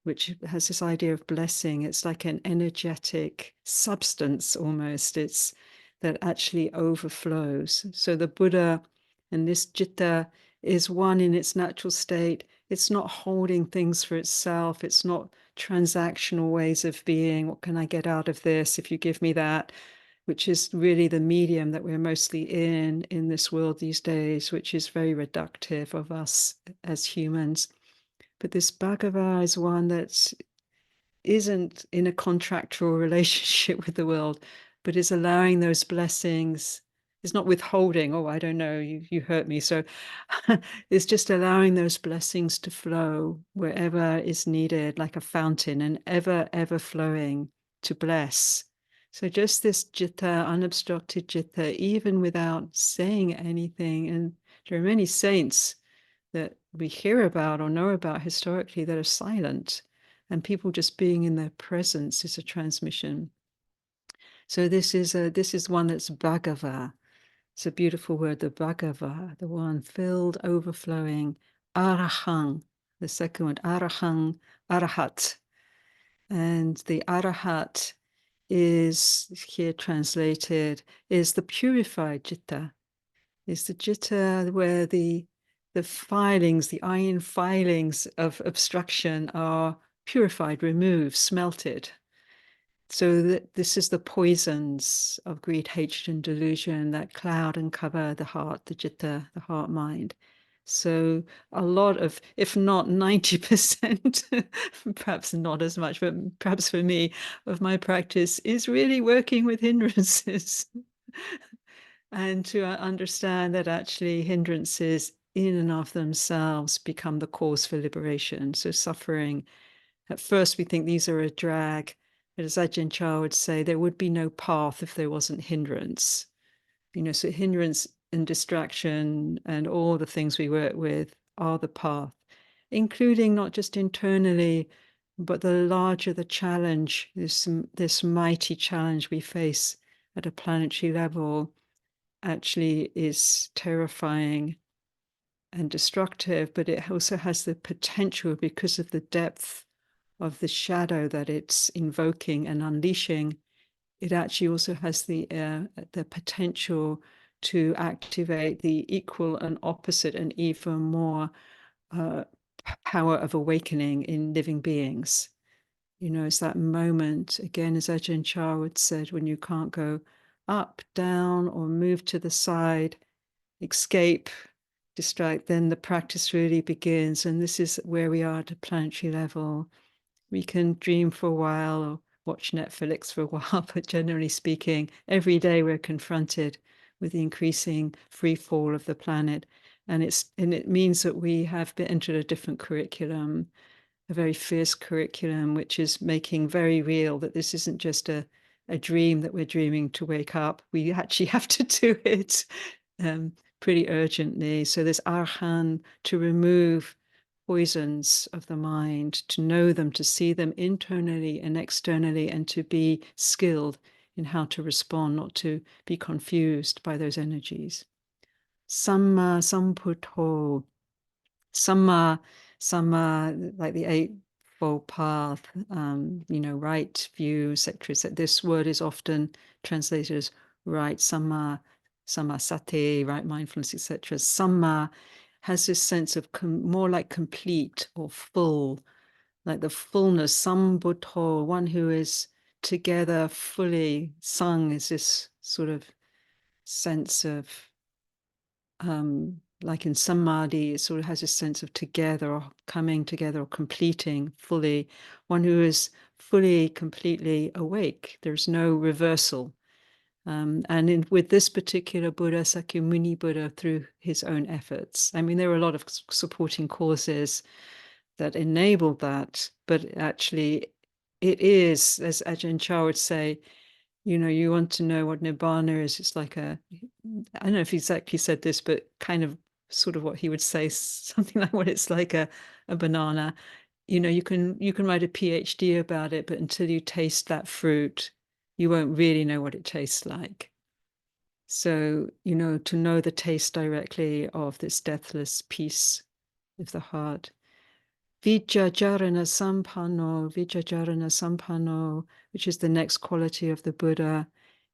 which has this idea of blessing. It's like an energetic substance almost. It's that actually overflows. So the Buddha and this citta is one in its natural state. It's not holding things for itself. It's not transactional ways of being. What can I get out of this if you give me that? Which is really the medium that we're mostly in this world these days, which is very reductive of us as humans. But this Bhagava is one that isn't in a contractual relationship with the world, but is allowing those blessings, is not withholding, oh, I don't know, you hurt me. So it's just allowing those blessings to flow wherever is needed, like a fountain, and ever flowing to bless. So just this citta, unobstructed citta, even without saying anything. And there are many saints that we hear about or know about historically that are silent, and people just being in their presence is a transmission. So this is one that's Bhagava. It's a beautiful word, the Bhagava, the one filled, overflowing, Arahang, the second one, Arahang, Arahat. And the Arahat is here translated, is the purified citta, is the citta where the filings, the iron filings of obstruction are purified, removed, smelted. So that this is the poisons of greed, hatred, and delusion that cloud and cover the heart, the citta, the heart mind. So a lot of, if not 90%, perhaps not as much, but perhaps for me, of my practice is really working with hindrances. And to understand that actually hindrances in and of themselves become the cause for liberation. So suffering, at first we think these are a drag, but as Ajahn Chah would say, there would be no path if there wasn't hindrance. You know, so hindrance and distraction and all the things we work with are the path, including not just internally, but the larger the challenge, this mighty challenge we face at a planetary level actually is terrifying and destructive, but it also has the potential, because of the depth of the shadow that it's invoking and unleashing, it actually also has the potential to activate the equal and opposite and even more power of awakening in living beings. You know, it's that moment, again, as Ajahn Chah would said, when you can't go up, down, or move to the side, escape, distract, then the practice really begins. And this is where we are at a planetary level. We can dream for a while or watch Netflix for a while, but generally speaking, every day we're confronted with the increasing free fall of the planet. And it means that we have entered a different curriculum, a very fierce curriculum, which is making very real that this isn't just a dream that we're dreaming to wake up. We actually have to do it pretty urgently. So there's arhan, to remove poisons of the mind, to know them, to see them internally and externally, and to be skilled in how to respond, not to be confused by those energies. Samma Sambuddho, Samma, like the Eightfold Path, right view, etc. So this word is often translated as right, Samma Sati, right mindfulness, etc. Samma has this sense of more like complete or full, like the fullness. Sambuddho, one who is together fully. Sang is this sort of sense of like in samadhi, it sort of has a sense of together or coming together or completing fully, one who is fully, completely awake. There's no reversal. And with this particular Buddha, Sakyamuni Buddha, through his own efforts. I mean, there are a lot of supporting causes that enabled that, but actually it is, as Ajahn Chah would say, you want to know what nibbana is. It's like I don't know if he exactly said this, but kind of sort of what he would say, something like what it's like a banana. You can write a PhD about it, but until you taste that fruit, you won't really know what it tastes like. So, to know the taste directly of this deathless peace of the heart. Vijajarana Sampanno, which is the next quality of the Buddha.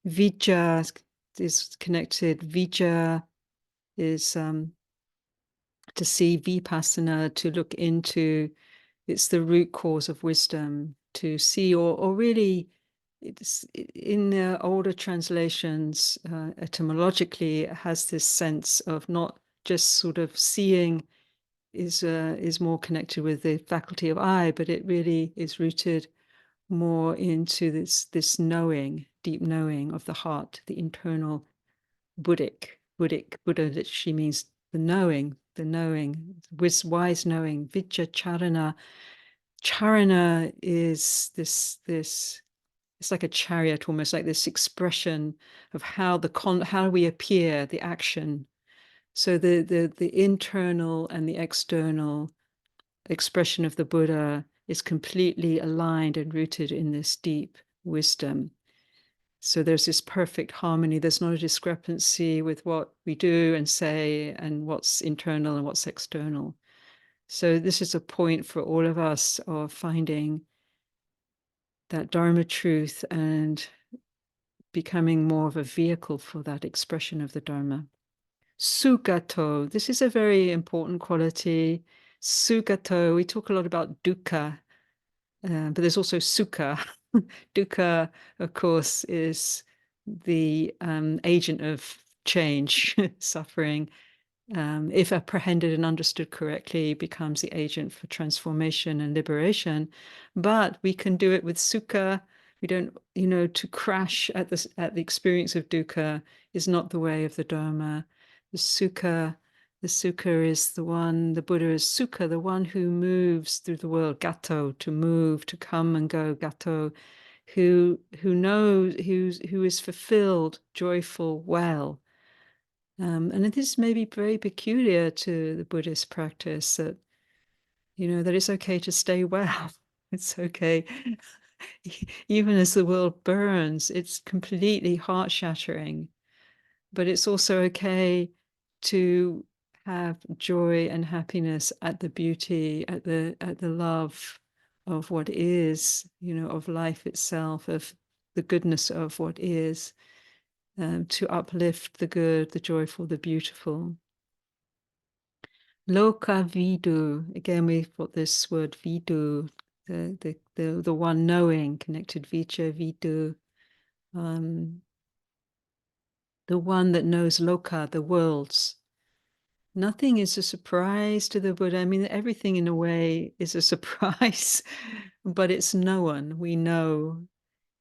Vija is connected. Vija is to see, vipassana, to look into. It's the root cause of wisdom, to see, or really, it's in the older translations, etymologically, it has this sense of not just sort of seeing is more connected with the faculty of eye, but it really is rooted more into this knowing, deep knowing of the heart, the internal Buddhic. Buddha literally means the knowing, wise knowing. Vicharana. Charana is this it's like a chariot, almost like this expression of how we appear, the action. So the internal and the external expression of the Buddha is completely aligned and rooted in this deep wisdom. So there's this perfect harmony. There's not a discrepancy with what we do and say and what's internal and what's external. So this is a point for all of us of finding that Dharma truth and becoming more of a vehicle for that expression of the Dharma. Sugato, this is a very important quality. Sugato, we talk a lot about dukkha, but there's also sukha. Dukkha, of course, is the agent of change, suffering. If apprehended and understood correctly, becomes the agent for transformation and liberation. But we can do it with sukha. We don't, to crash at the experience of dukkha is not the way of the Dharma. The sukha is the one, the Buddha is sukha, the one who moves through the world, gato, to move, to come and go, gato, who knows, who is fulfilled, joyful, well. And this may be very peculiar to the Buddhist practice that, that it's okay to stay well. It's okay. Even as the world burns, it's completely heart-shattering. But it's also okay to have joy and happiness at the beauty, at the love of what is, of life itself, of the goodness of what is. To uplift the good, the joyful, the beautiful. Loka vidu. Again, we've got this word vidu, the one knowing, connected vicha, vidu. The one that knows loka, the worlds. nothing is a surprise to the Buddha. I mean, everything in a way is a surprise, but it's known. We know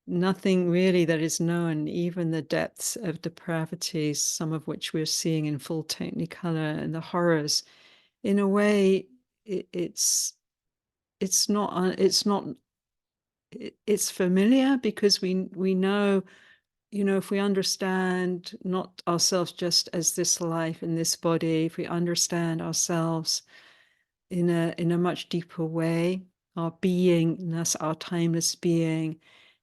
nothing really that is known, even the depths of depravity, some of which we're seeing in full technicolor, and the horrors. In a way, it's not it's familiar because we know, if we understand not ourselves just as this life in this body, if we understand ourselves in a much deeper way, our beingness, our timeless being,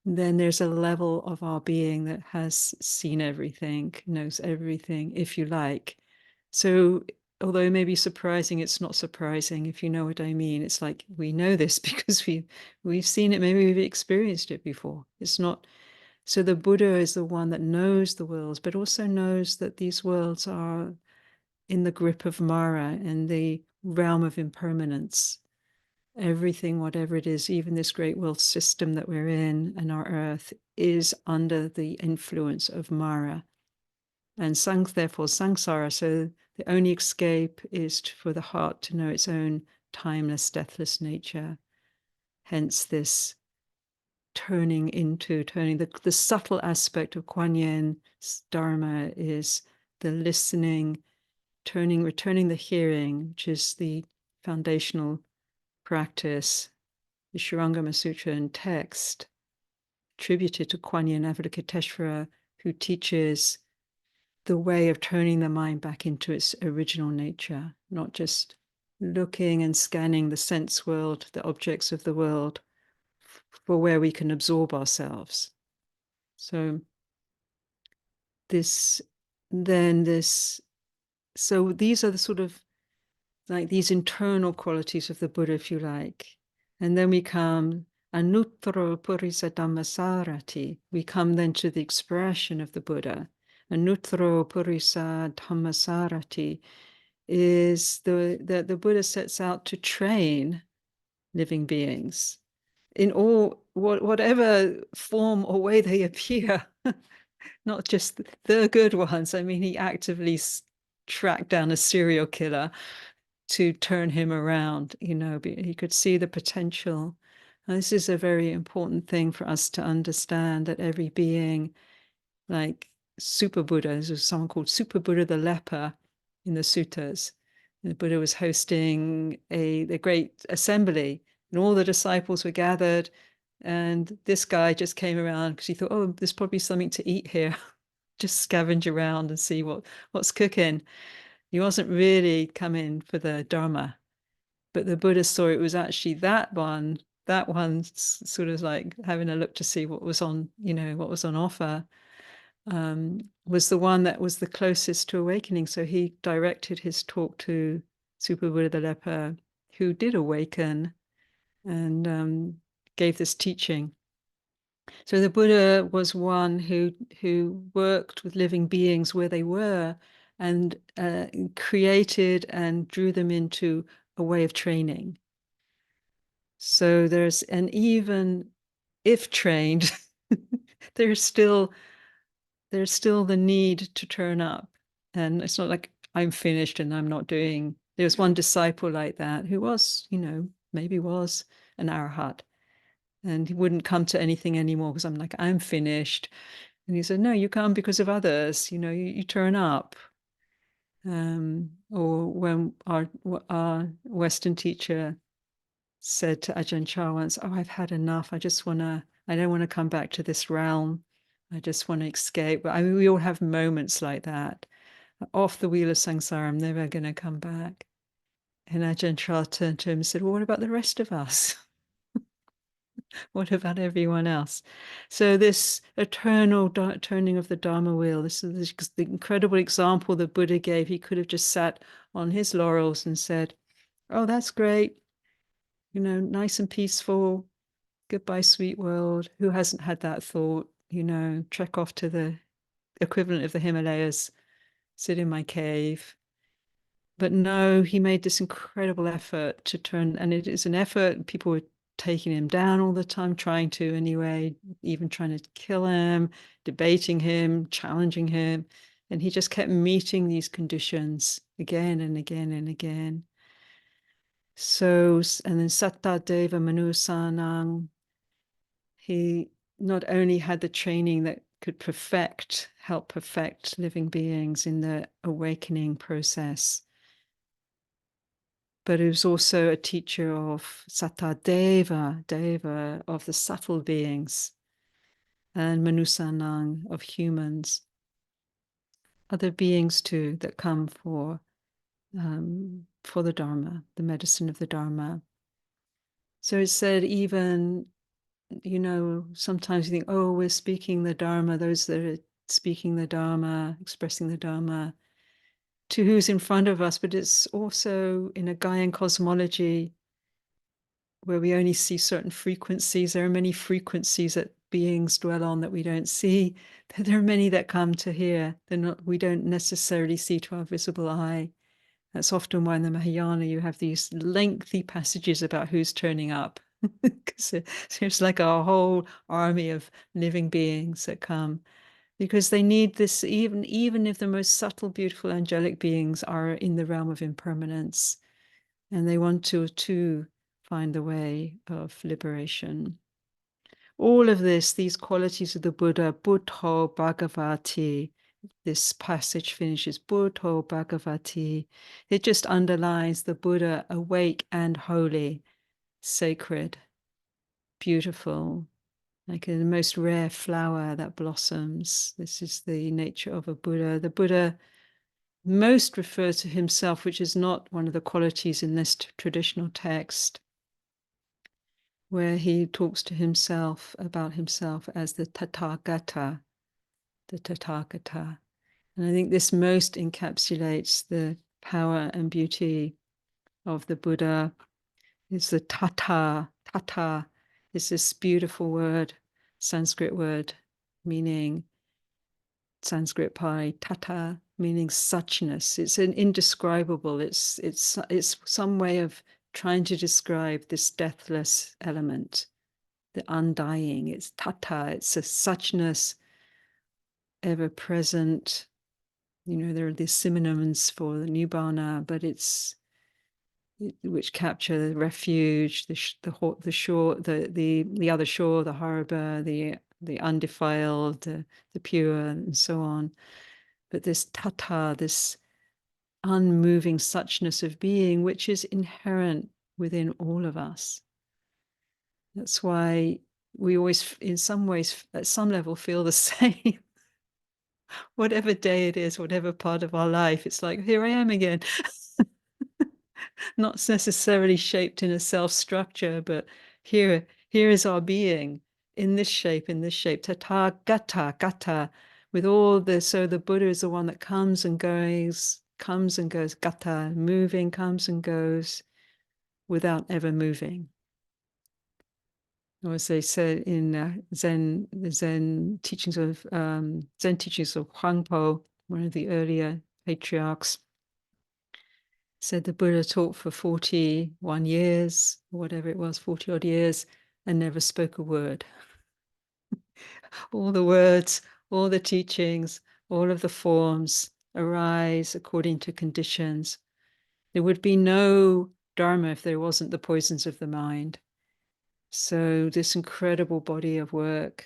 then there's a level of our being that has seen everything, knows everything, if you like. So although it may be surprising, it's not surprising, if you know what I mean. It's like we know this because we've seen it, maybe we've experienced it before. It's not. So the Buddha is the one that knows the worlds, but also knows that these worlds are in the grip of Mara and the realm of impermanence. Everything, whatever it is, even this great world system that we're in and our earth, is under the influence of Mara. And therefore samsara, so the only escape is for the heart to know its own timeless, deathless nature. Hence this turning the subtle aspect of Kuan Yin Dharma is the listening, returning the hearing, which is the foundational practice, the Shurangama Sutra and text, attributed to Kuan Yin Avalokiteshvara, who teaches the way of turning the mind back into its original nature, not just looking and scanning the sense world, the objects of the world, for where we can absorb ourselves. So these are the sort of like these internal qualities of the Buddha, if you like. And then we come anuttaro purisa dhammasarati. We come then to the expression of the Buddha. Anuttaro purisa dhammasarati is the Buddha sets out to train living beings in whatever form or way they appear, not just the good ones. I mean, he actively tracked down a serial killer to turn him around. He could see the potential. And this is a very important thing for us to understand, that every being, like Super Buddha, there's someone called Super Buddha the leper in the suttas. And the Buddha was hosting the great assembly, and all the disciples were gathered. And this guy just came around because he thought, oh, there's probably something to eat here. Just scavenge around and see what's cooking. He wasn't really coming for the Dharma, but the Buddha saw it was actually that one sort of like having a look to see what was on offer, was the one that was the closest to awakening. So he directed his talk to Super Buddha the leper, who did awaken and gave this teaching. So the Buddha was one who worked with living beings where they were, and created and drew them into a way of training. So even if trained, there's still the need to turn up. And it's not like I'm finished and I'm not doing. There was one disciple like that who was, maybe was an arahat, and he wouldn't come to anything anymore because I'm like, I'm finished. And he said, no, you come because of others, you turn up. Or when our Western teacher said to Ajahn Chah once, oh, I've had enough. I don't want to come back to this realm. I just want to escape. But I mean, we all have moments like that. Off the wheel of samsara, I'm never going to come back. And Ajahn Chah turned to him and said, well, what about the rest of us? What about everyone else? So this eternal turning of the Dharma wheel, this is the incredible example the Buddha gave. He could have just sat on his laurels and said, oh, that's great, nice and peaceful, goodbye, sweet world. Who hasn't had that thought? Trek off to the equivalent of the Himalayas, sit in my cave. But no, he made this incredible effort to turn, and it is an effort. People were taking him down all the time, trying to anyway, even trying to kill him, debating him, challenging him. And he just kept meeting these conditions again and again and again. So, and then Satta Deva Manusanang, he not only had the training that could help perfect living beings in the awakening process, but he was also a teacher of Satta Deva of the subtle beings, and Manusanang of humans, other beings too that come for the Dharma, the medicine of the Dharma. So it said, even, sometimes you think, oh, we're speaking the Dharma, those that are speaking the Dharma, expressing the Dharma, to who's in front of us, but it's also in a Gaian cosmology where we only see certain frequencies. There are many frequencies that beings dwell on that we don't see. There are many that come to here. We don't necessarily see to our visible eye. That's often why in the Mahayana you have these lengthy passages about who's turning up. Because there's like a whole army of living beings that come, because they need this, even if the most subtle, beautiful, angelic beings are in the realm of impermanence, and they want to find the way of liberation. All of this, these qualities of the Buddha, Buddho Bhagavati, this passage finishes, Buddho Bhagavati. It just underlines the Buddha awake and holy, sacred, beautiful, like the most rare flower that blossoms. This is the nature of a Buddha. The Buddha most refers to himself, which is not one of the qualities in this traditional text, where he talks to himself about himself as the Tathagata, the Tathagata. And I think this most encapsulates the power and beauty of the Buddha. It's the Tata. Tata is this beautiful word, Sanskrit word, meaning Sanskrit Pi, Tata, meaning suchness. It's an indescribable. It's some way of trying to describe this deathless element, the undying. It's Tata. It's a suchness, ever present. There are these synonyms for the Nibbana, but which capture the refuge, the shore, the other shore, the harbor, the undefiled, the pure, and so on. But this tata, this unmoving suchness of being, which is inherent within all of us. That's why we always, in some ways, at some level, feel the same. Whatever day it is, whatever part of our life, it's like, here I am again. Not necessarily shaped in a self-structure, but here is our being in this shape, Tathagata, gata, with all this. So the Buddha is the one that comes and goes, gata, moving, comes and goes without ever moving. Or as they said in the Zen teachings of Huang Po, one of the earlier patriarchs, said the Buddha taught for 41 years, or whatever it was, 40 odd years, and never spoke a word. All the words, all the teachings, all of the forms arise according to conditions. There would be no Dharma if there wasn't the poisons of the mind. So this incredible body of work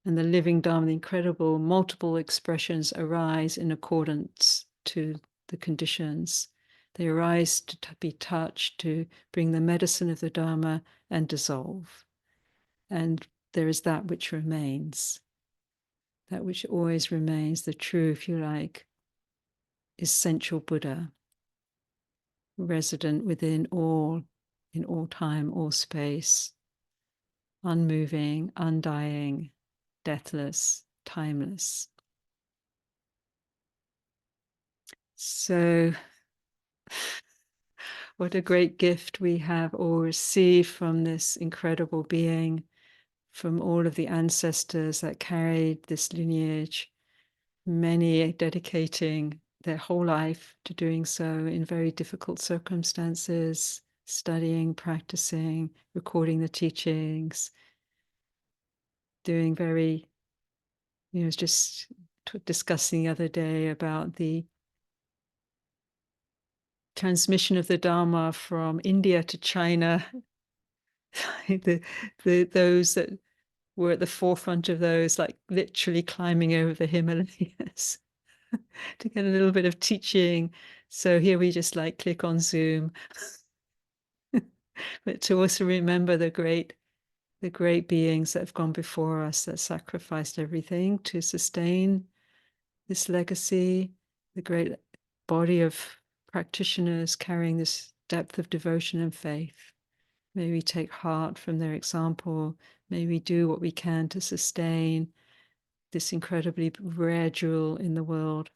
and the living Dharma, the incredible multiple expressions arise in accordance to the conditions. They arise to be touched, to bring the medicine of the Dharma and dissolve. And there is that which remains, that which always remains, the true, if you like, essential Buddha, resident within all, in all time, all space, unmoving, undying, deathless, timeless. So, what a great gift we have all received from this incredible being, from all of the ancestors that carried this lineage, many dedicating their whole life to doing so in very difficult circumstances, studying, practicing, recording the teachings, doing very, just discussing the other day about the transmission of the Dharma from India to China, those that were at the forefront of those, like literally climbing over the Himalayas to get a little bit of teaching. So here we just like click on Zoom, but to also remember the great beings that have gone before us, that sacrificed everything to sustain this legacy, the great body of practitioners carrying this depth of devotion and faith. May we take heart from their example. May we do what we can to sustain this incredibly rare jewel in the world,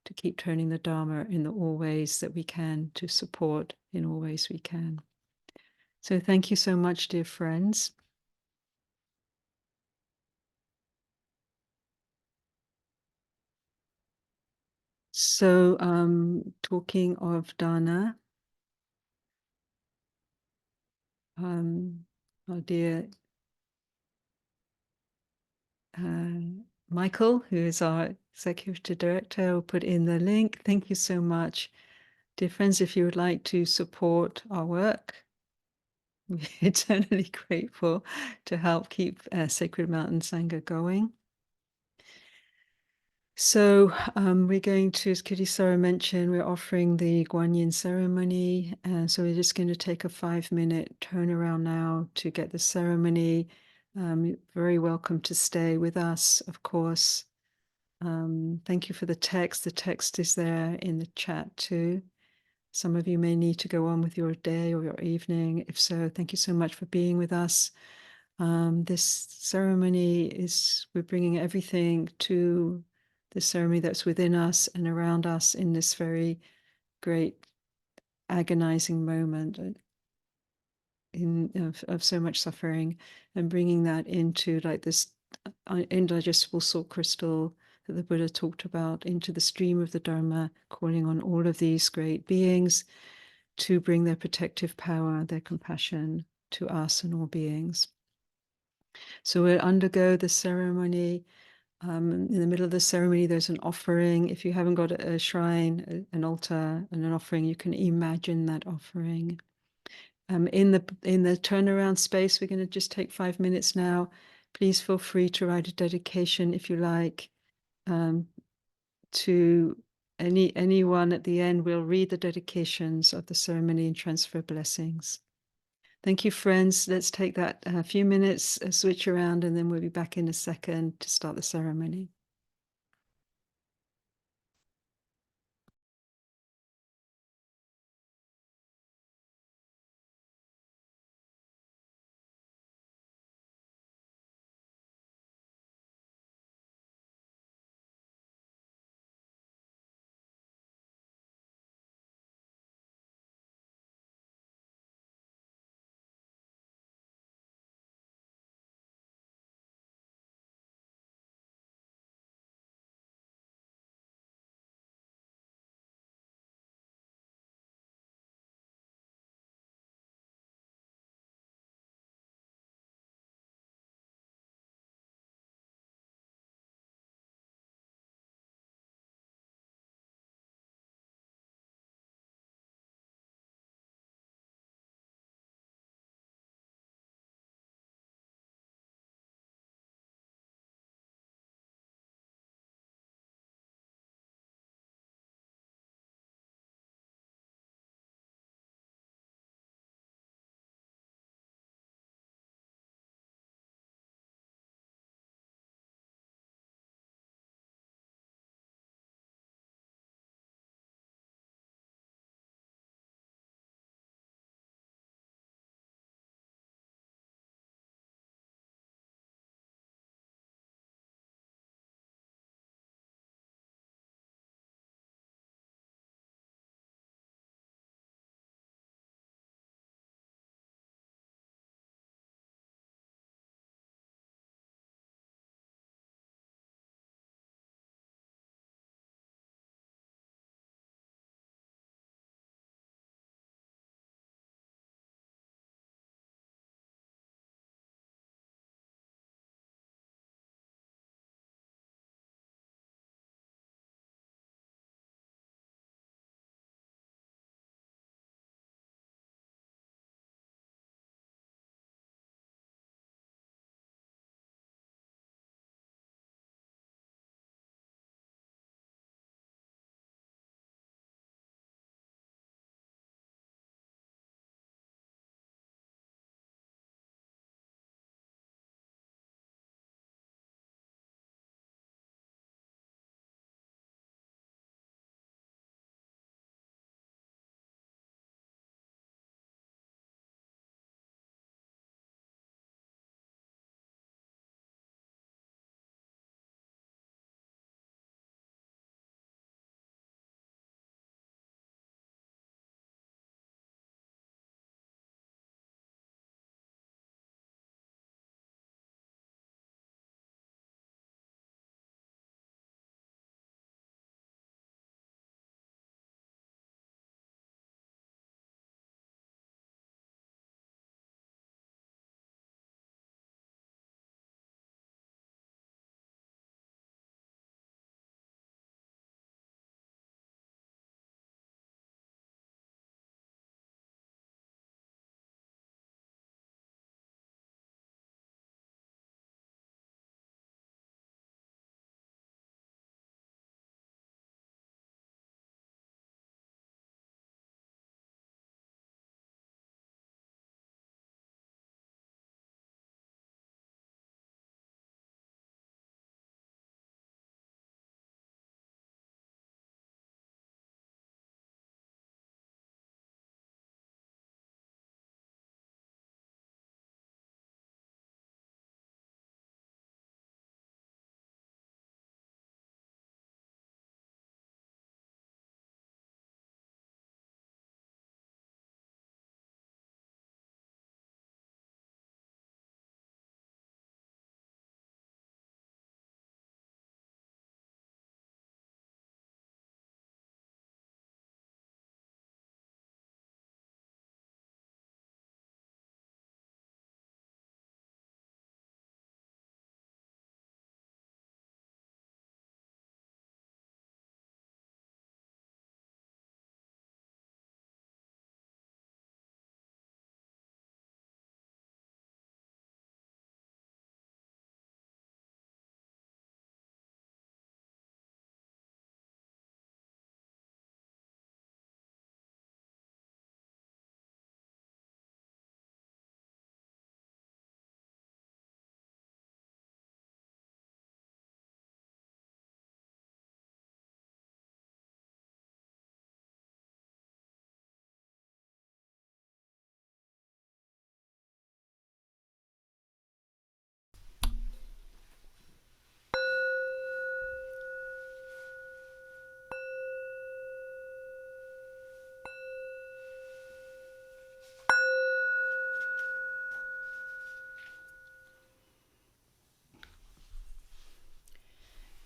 to keep turning the Dharma in all ways that we can, to support in all ways we can. So thank you so much, dear friends. So talking of Dana, our dear Michael, who is our executive director, will put in the link. Thank you so much. Dear friends, if you would like to support our work, we're eternally grateful to help keep Sacred Mountain Sangha going. So we're going to, as Kittisaro mentioned, we're offering the Kuan Yin ceremony. And so we're just going to take a 5-minute turnaround now to get the ceremony. You're very welcome to stay with us, of course. Thank you for the text. The text is there in the chat too. Some of you may need to go on with your day or your evening. If so, thank you so much for being with us. This ceremony is, we're bringing everything to the ceremony that's within us and around us in this very great agonizing moment of so much suffering, and bringing that into like this indigestible salt crystal that the Buddha talked about, into the stream of the Dharma, calling on all of these great beings to bring their protective power, their compassion to us and all beings. So we'll undergo the ceremony. In the middle of the ceremony, there's an offering. If you haven't got a shrine, an altar, and an offering, you can imagine that offering. In the turnaround space, we're going to just take 5 minutes now. Please feel free to write a dedication if you like. To anyone at the end, we'll read the dedications of the ceremony and transfer blessings. Thank you, friends. Let's take that few minutes, switch around, and then we'll be back in a second to start the ceremony.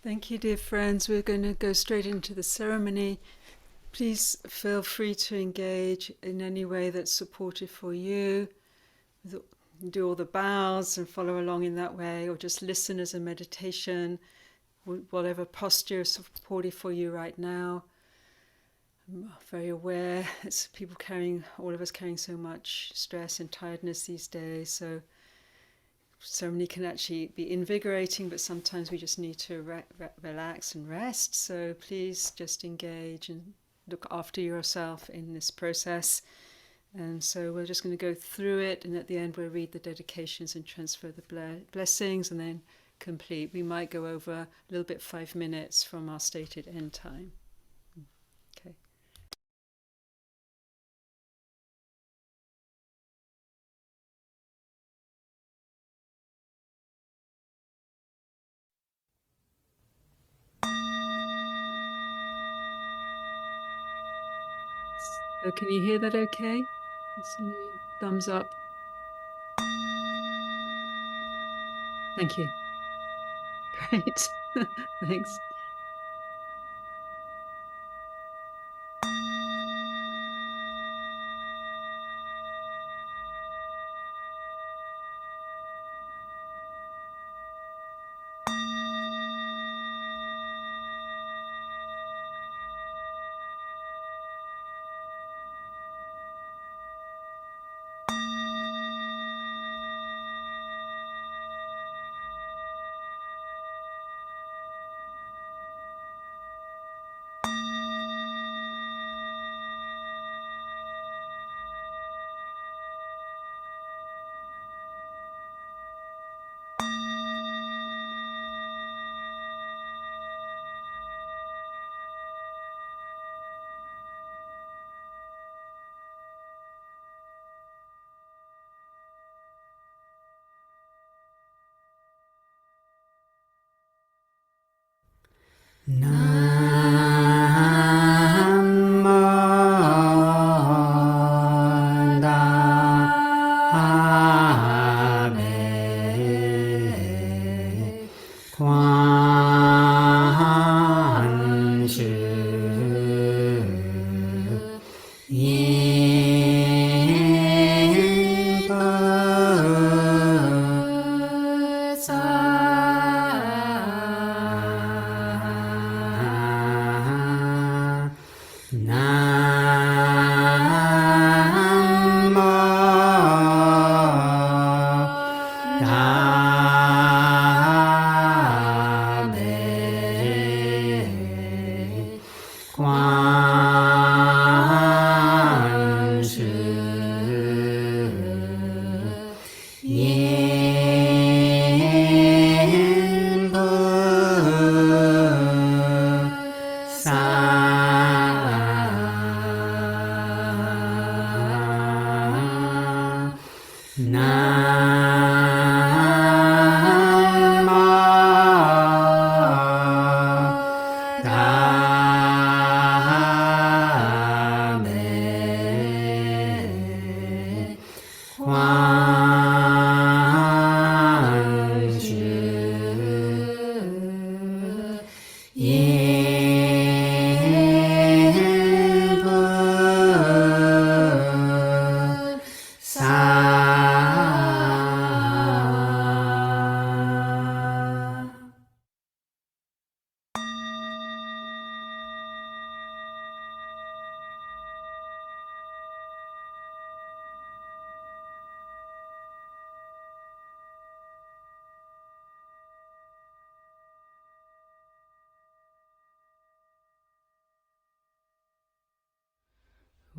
Thank you, dear friends. We're going to go straight into the ceremony. Please feel free to engage in any way that's supportive for you. Do all the bows and follow along in that way, or just listen as a meditation, whatever posture is supportive for you right now. I'm very aware it's people carrying, all of us carrying so much stress and tiredness these days, so ceremony can actually be invigorating, but sometimes we just need to relax and rest. So please just engage and look after yourself in this process. And so we're just going to go through it, and at the end we'll read the dedications and transfer the blessings, and then complete. We might go over a little bit 5 minutes from our stated end time. Okay. So can you hear that okay? Thumbs up. Thank you. Great. Thanks.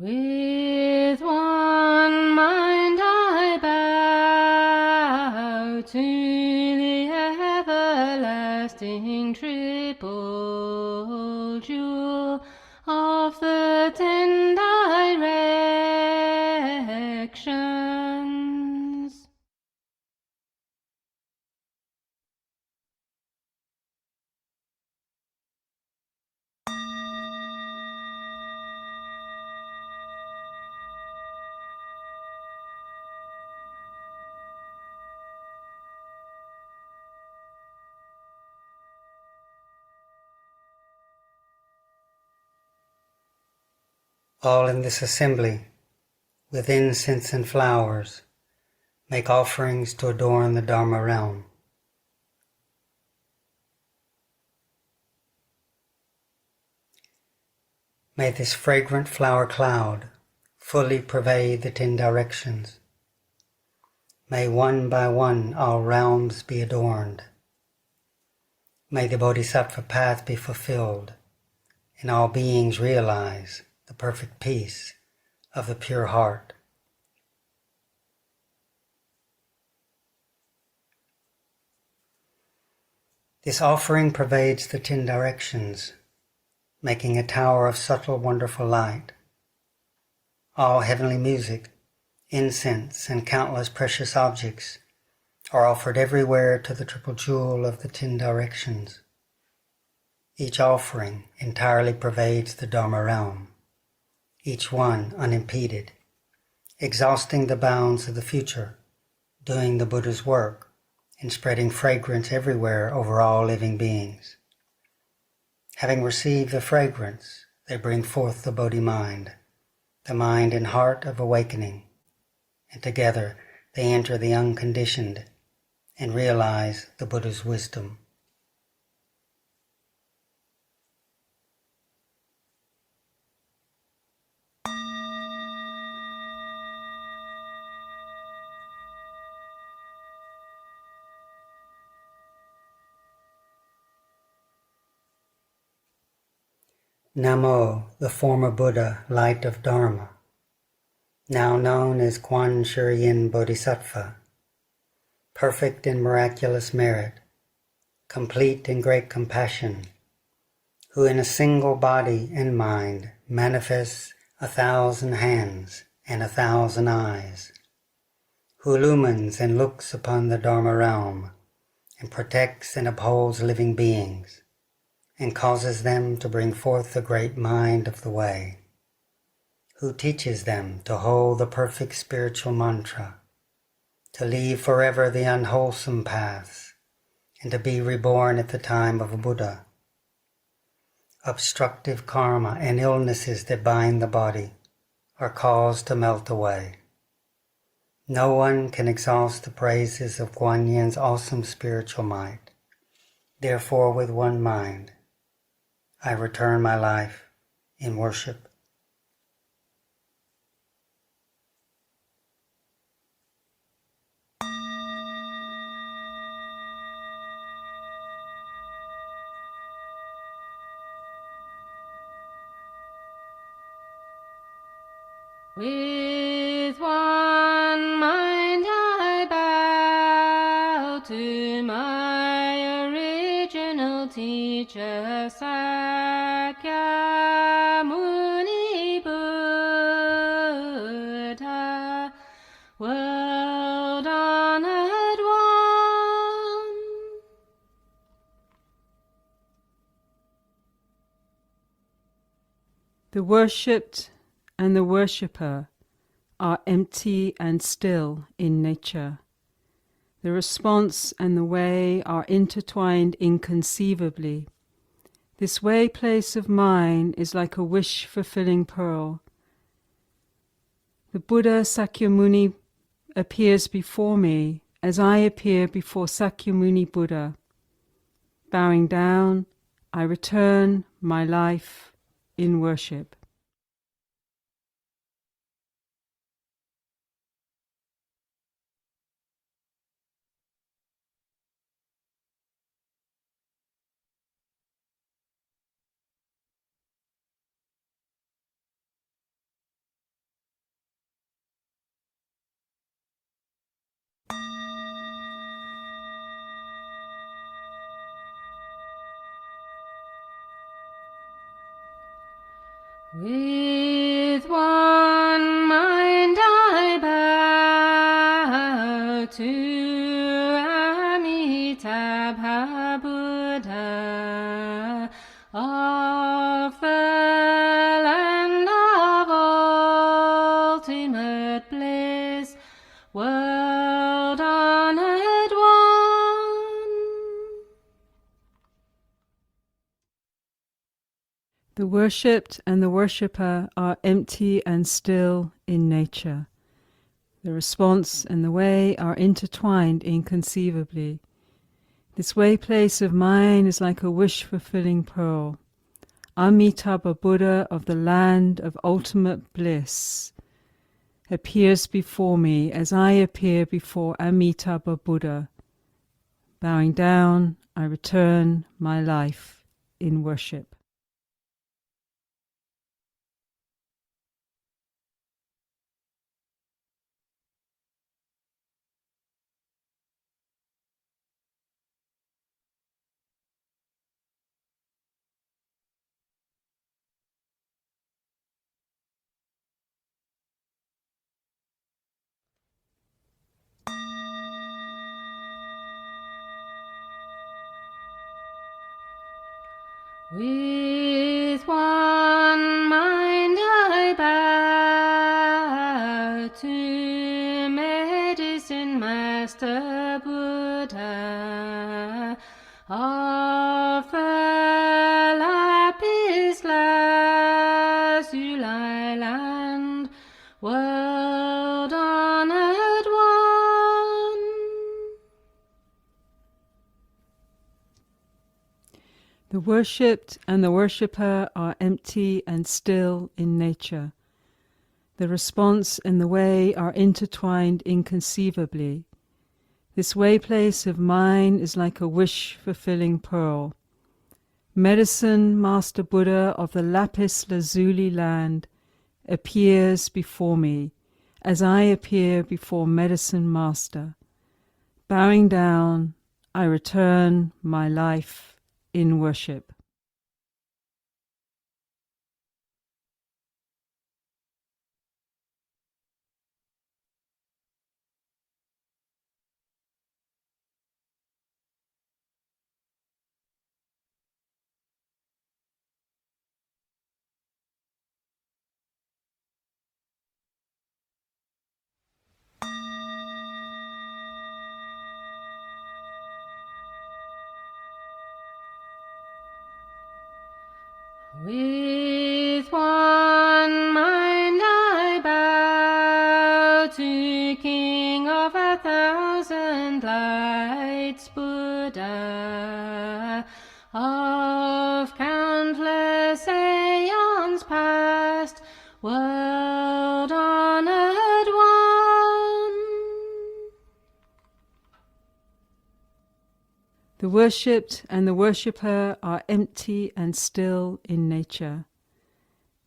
With one mind I bow to the everlasting triple jewel of the 10 directions. all in this assembly, with incense and flowers, make offerings to adorn the Dharma realm. May this fragrant flower cloud fully pervade the 10 directions. May one by one all realms be adorned. May the Bodhisattva path be fulfilled, and all beings realize the perfect peace of the pure heart. This offering pervades the 10 directions, making a tower of subtle, wonderful light. All heavenly music, incense, and countless precious objects are offered everywhere to the triple jewel of the 10 directions. Each offering entirely pervades the Dharma realm, each one unimpeded, exhausting the bounds of the future, doing the Buddha's work, and spreading fragrance everywhere over all living beings. Having received the fragrance, they bring forth the Bodhi mind, the mind and heart of awakening, and together they enter the unconditioned and realize the Buddha's wisdom. Namo, the former Buddha, light of Dharma, now known as Kuan Yin Bodhisattva, perfect in miraculous merit, complete in great compassion, who in a single body and mind manifests 1,000 hands and 1,000 eyes, who illumines and looks upon the Dharma realm, and protects and upholds living beings, and causes them to bring forth the great mind of the way, who teaches them to hold the perfect spiritual mantra, to leave forever the unwholesome paths, and to be reborn at the time of a Buddha. Obstructive karma and illnesses that bind the body are caused to melt away. No one can exhaust the praises of Kuan Yin's awesome spiritual might. Therefore, with one mind, I return my life in worship. With one mind I bow to my original teacher, Sakyamuni Buddha, world honored one. The worshipped and the worshipper are empty and still in nature. The response and the way are intertwined inconceivably. This way place of mine is like a wish-fulfilling pearl. The Buddha Sakyamuni appears before me as I appear before Sakyamuni Buddha. Bowing down, I return my life in worship. With one mind I bow to Amitabha Buddha of the land of ultimate bliss, world honored one. The worshipped and the worshipper are empty and still in nature. The response and the way are intertwined inconceivably. This way place of mine is like a wish-fulfilling pearl. Amitabha Buddha of the land of ultimate bliss appears before me as I appear before Amitabha Buddha. Bowing down, I return my life in worship. With one mind I bow to Medicine Master Buddha of the Lapis Lazuli land, world honored one. The worshipped and the worshipper are empty and still in nature. The response and the way are intertwined inconceivably. This way place of mine is like a wish-fulfilling pearl. Medicine Master Buddha of the Lapis Lazuli land appears before me as I appear before Medicine Master. Bowing down, I return my life in worship. With one mind I bow to King of 1,000 lights, Buddha of countless aeons past, world honored one. The worshipped and the worshipper are empty and still in nature.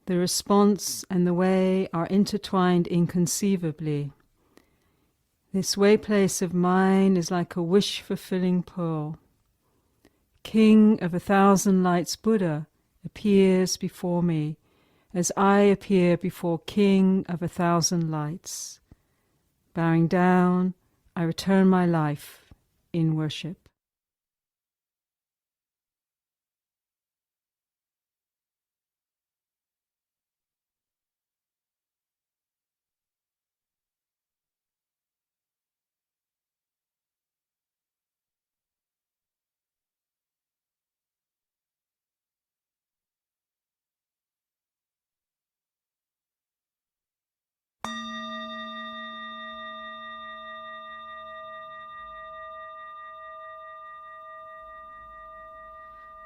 The response and the way are intertwined inconceivably. This way place of mine is like a wish-fulfilling pearl. King of 1,000 lights Buddha appears before me as I appear before King of 1,000 lights. Bowing down, I return my life in worship.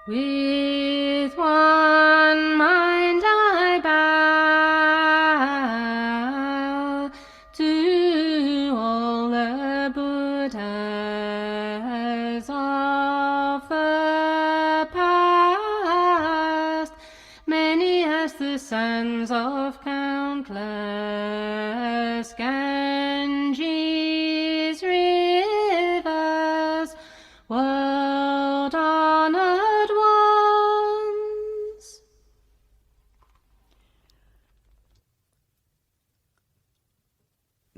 With one mind I bow to all the Buddhas of the past, many as the sons of countless Ganges rivers, world honored ones.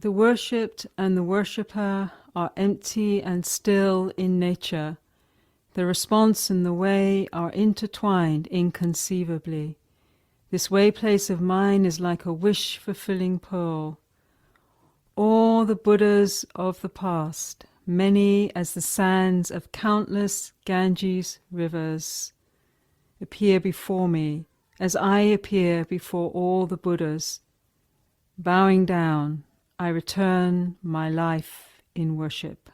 The worshipped and the worshipper are empty and still in nature. The response and the way are intertwined inconceivably. This way place of mine is like a wish-fulfilling pearl. All the Buddhas of the past, many as the sands of countless Ganges rivers, appear before me As I appear before all the Buddhas, bowing down, I return my life in worship.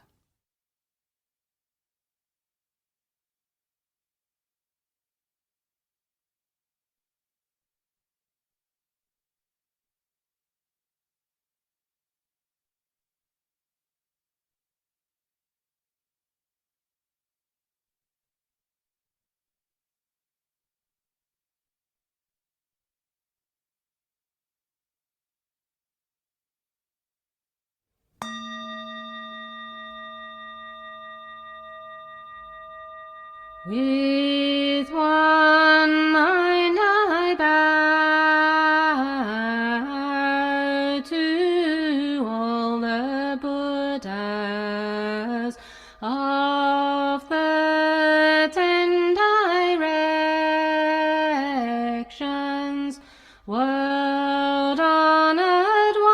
With one mind I bow to all the Buddhas of the 10 directions, world honored ones.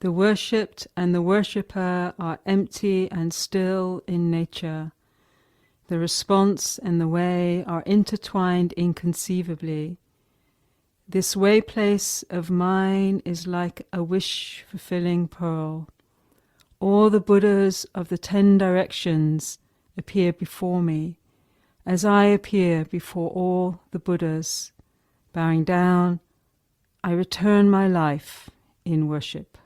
The worshipped and the worshipper are empty and still in nature. The response and the way are intertwined inconceivably. This way place of mine is like a wish-fulfilling pearl. All the Buddhas of the 10 directions appear before me, as I appear before all the Buddhas. Bowing down, I return my life in worship.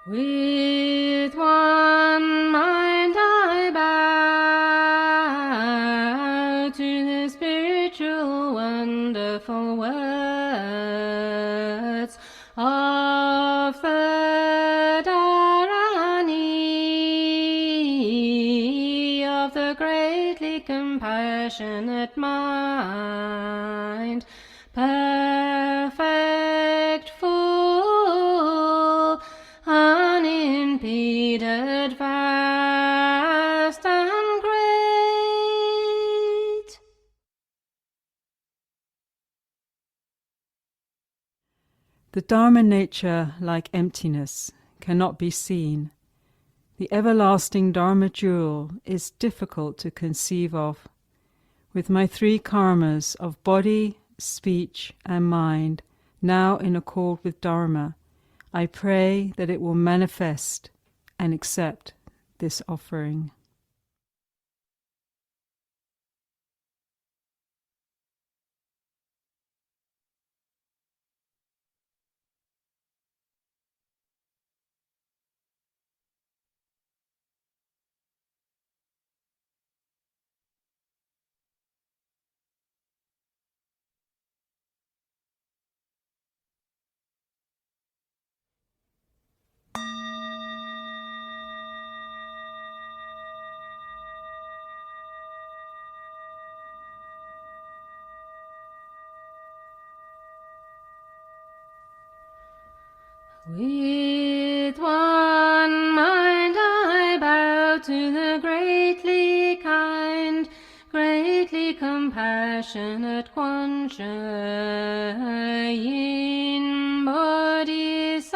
With one mind I bow to the spiritual wonderful words of the Dharani, of the greatly compassionate mind, perfect, full, unimpeded, vast and great. The Dharma nature, like emptiness, cannot be seen. The everlasting Dharma jewel is difficult to conceive of. With my 3 karmas of body, speech, and mind now in accord with Dharma, I pray that it will manifest and accept this offering. With one mind I bow to the greatly kind, greatly compassionate Kuan Yin Bodhisattva,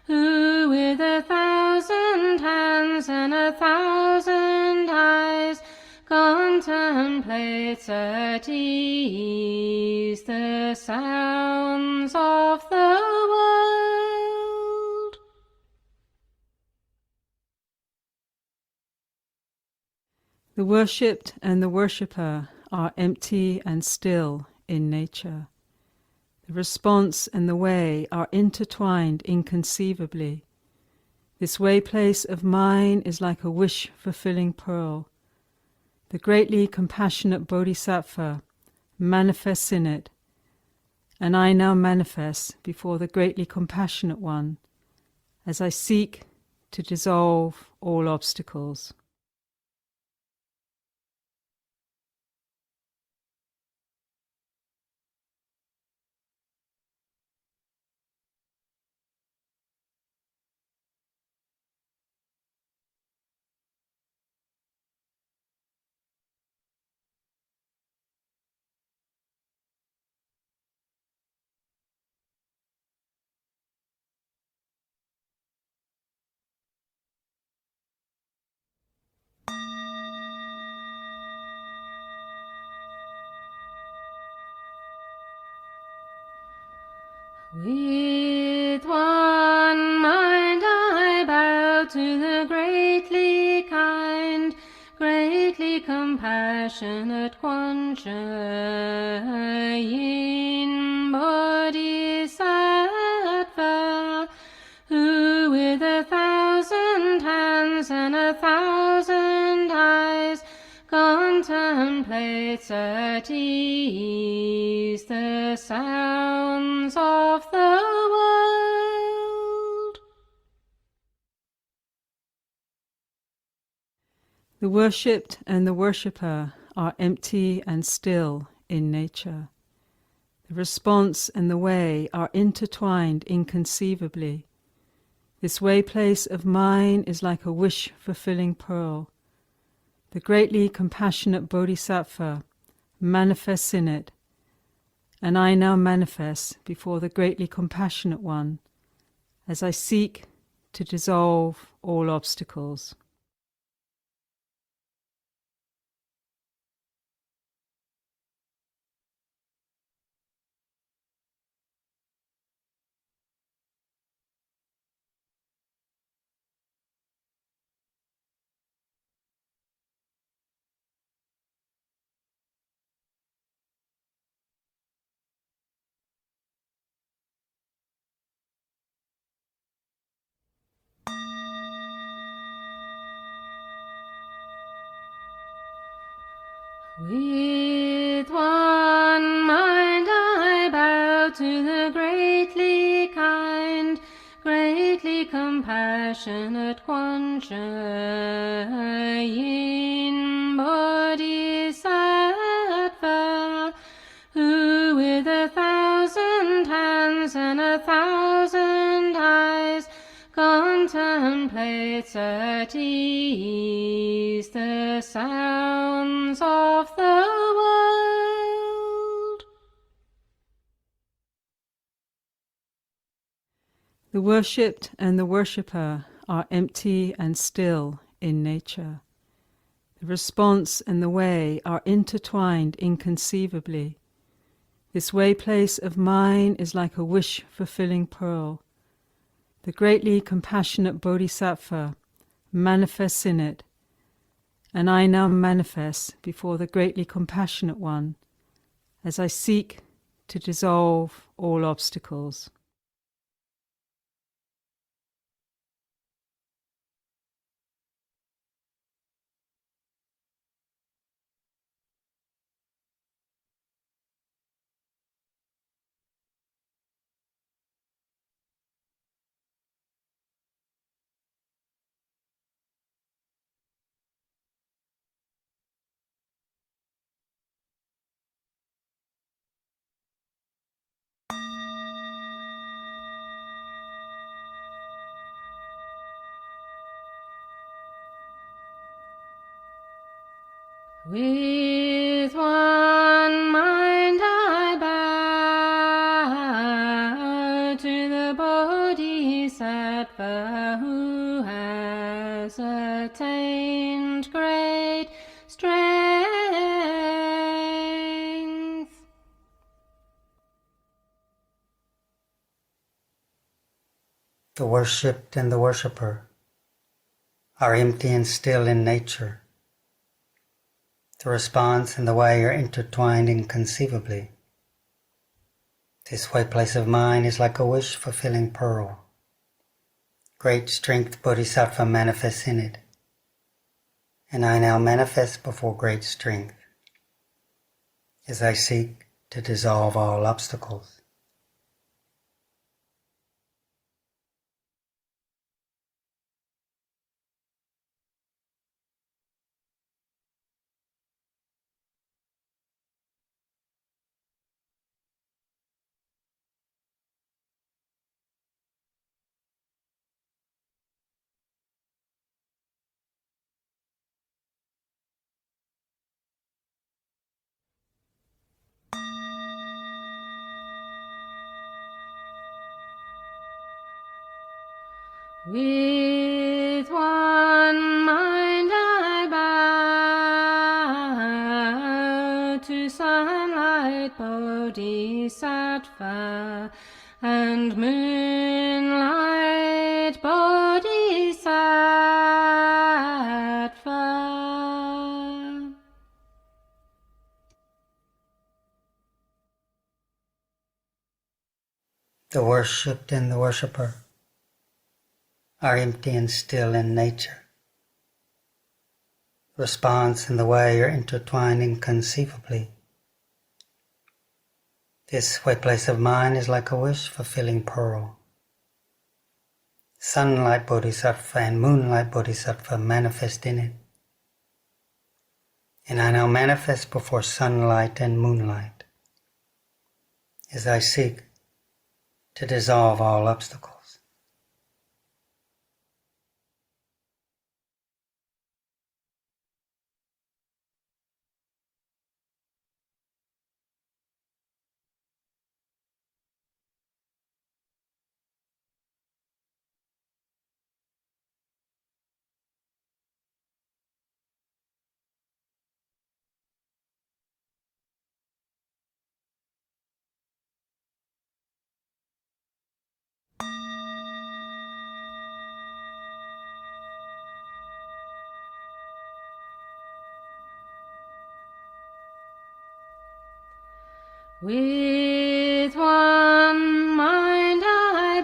who with 1,000 hands and 1,000 eyes contemplates at ease the sounds of the world. The worshipped and the worshipper are empty and still in nature. The response and the way are intertwined inconceivably. This way place of mine is like a wish-fulfilling pearl. The greatly compassionate Bodhisattva manifests in it, and I now manifest before the greatly compassionate one as I seek to dissolve all obstacles. With one mind I bow to the greatly kind, greatly compassionate Kuan Yin Bodhisattva, who with 1,000 hands and 1,000 eyes contemplates at ease the sounds of the world. The worshipped and the worshipper are empty and still in nature. The response and the way are intertwined inconceivably. This way place of mine is like a wish-fulfilling pearl. The greatly compassionate Bodhisattva manifests in it, and I now manifest before the greatly compassionate one as I seek to dissolve all obstacles. With one mind I bow to the greatly kind, greatly compassionate Kuan Yin Bodhisattva, who with 1,000 hands and 1,000 eyes contemplates at ease the sounds of the world. The worshipped and the worshipper are empty and still in nature. The response and the way are intertwined inconceivably. This way place of mine is like a wish-fulfilling pearl. The greatly compassionate Bodhisattva manifests in it, and I now manifest before the greatly compassionate one as I seek to dissolve all obstacles. With one mind I bow to the Bodhisattva who has attained great strength. The worshipped and the worshipper are empty and still in nature. The response and the way are intertwined inconceivably. This way place of mine is like a wish-fulfilling pearl. Great strength Bodhisattva manifests in it, And I now manifest before great strength as I seek to dissolve all obstacles. With one mind I bow to sunlight bodhisattva and moonlight bodhisattva. The worshipped and the worshipper are empty and still in nature. Response and the way are intertwined inconceivably. This way place of mind is like a wish-fulfilling pearl. Sunlight bodhisattva and moonlight bodhisattva manifest in it. And I now manifest before sunlight and moonlight as I seek to dissolve all obstacles. With one mind I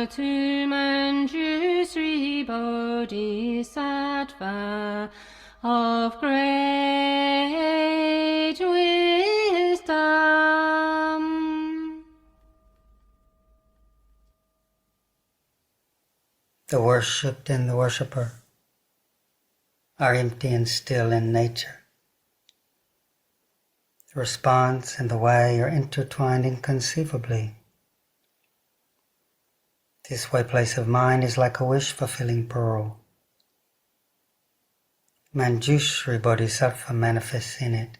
bow to Manjusri Bodhisattva of great wisdom. The worshipped and the worshipper are empty and still in nature. The response and the way are intertwined inconceivably. This way place of mind is like a wish-fulfilling pearl. Manjushri Bodhisattva manifests in it,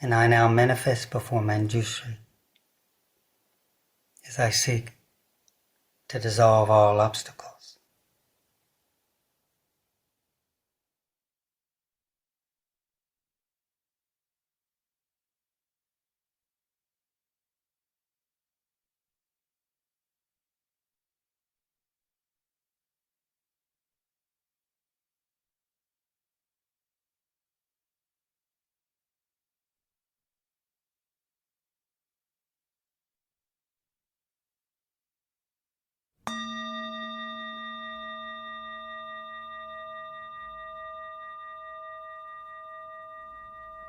and I now manifest before Manjushri as I seek to dissolve all obstacles.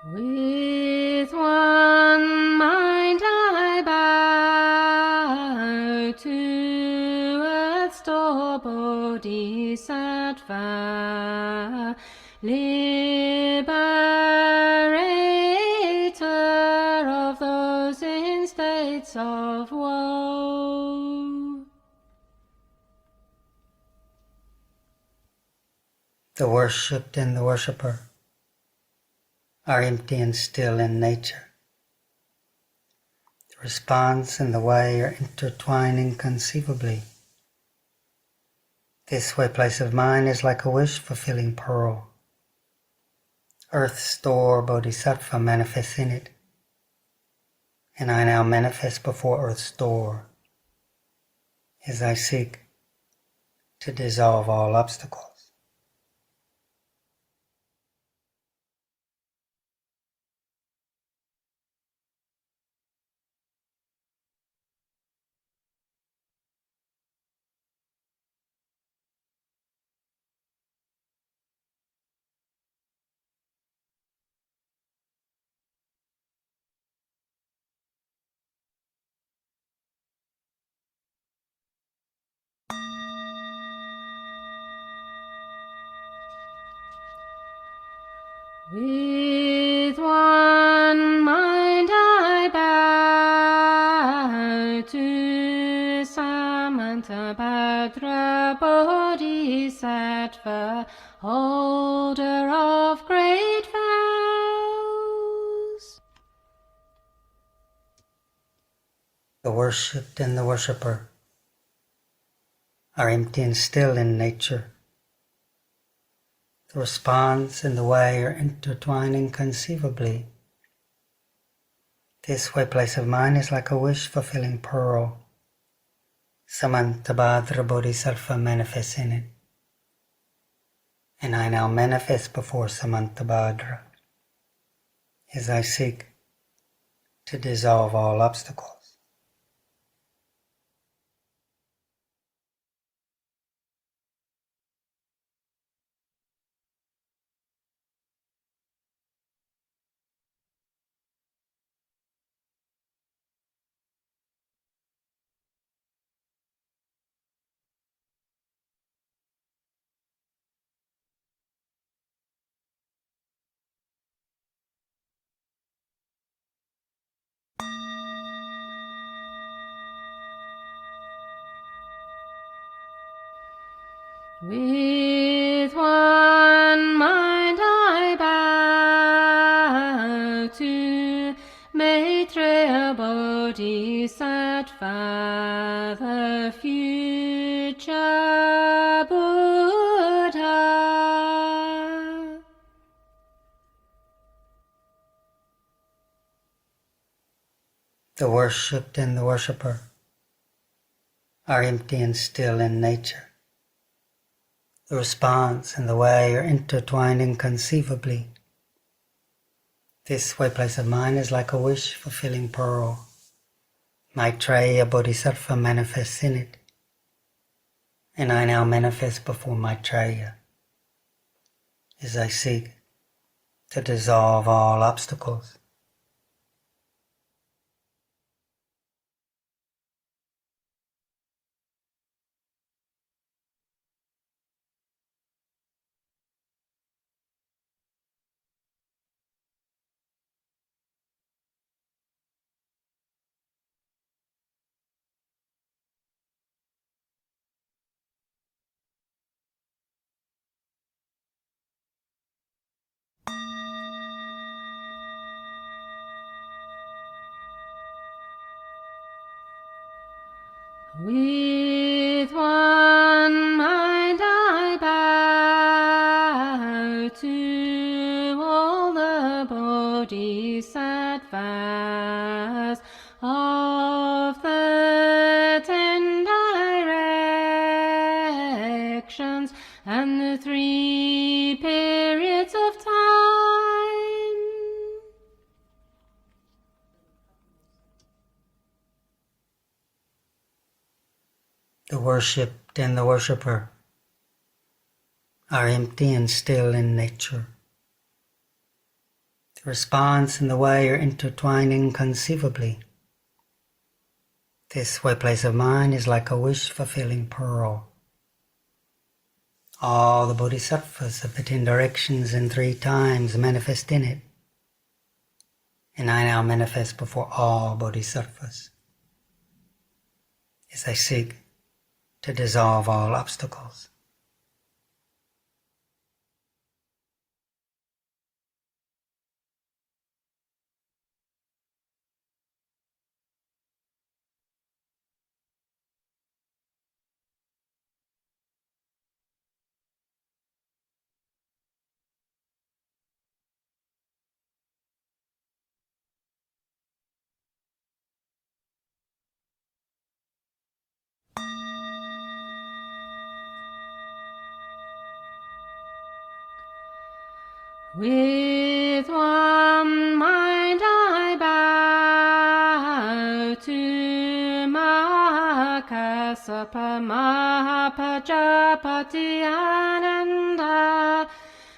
With one mind I bow to earth's door Bodhisattva, liberator of those in states of woe. The worshipped and the worshipper are empty and still in nature. The response and the way are intertwined inconceivably. This way place of mind is like a wish-fulfilling pearl. Earth's store Bodhisattva manifests in it, and I now manifest before Earth's door as I seek to dissolve all obstacles. With one mind I bow to Samantabhadra Bodhisattva, holder of great vows. The worshipped and the worshipper are empty and still in nature. The response and the way are intertwined inconceivably. This way place of mind is like a wish-fulfilling pearl. Samantabhadra Bodhisattva manifests in it. And I now manifest before Samantabhadra as I seek to dissolve all obstacles. With one mind I bow to Maitreya Bodhisattva, the future Buddha. The worshipped and the worshipper are empty and still in nature. The response and the way are intertwined inconceivably. This way place of mind is like a wish-fulfilling pearl. Maitreya Bodhisattva manifests in it. And I now manifest before Maitreya as I seek to dissolve all obstacles. With one mind I bow to all the bodhisattvas of the 10 directions and the 3 periods of time. The worshipped and the worshipper are empty and still in nature. The response and the way are intertwined inconceivably. This way place of mind is like a wish-fulfilling pearl. All the bodhisattvas of the 10 directions and 3 times manifest in it. And I now manifest before all bodhisattvas as I seek to dissolve all obstacles. With one mind I bow to Mahakassapa Mahapajapati Ananda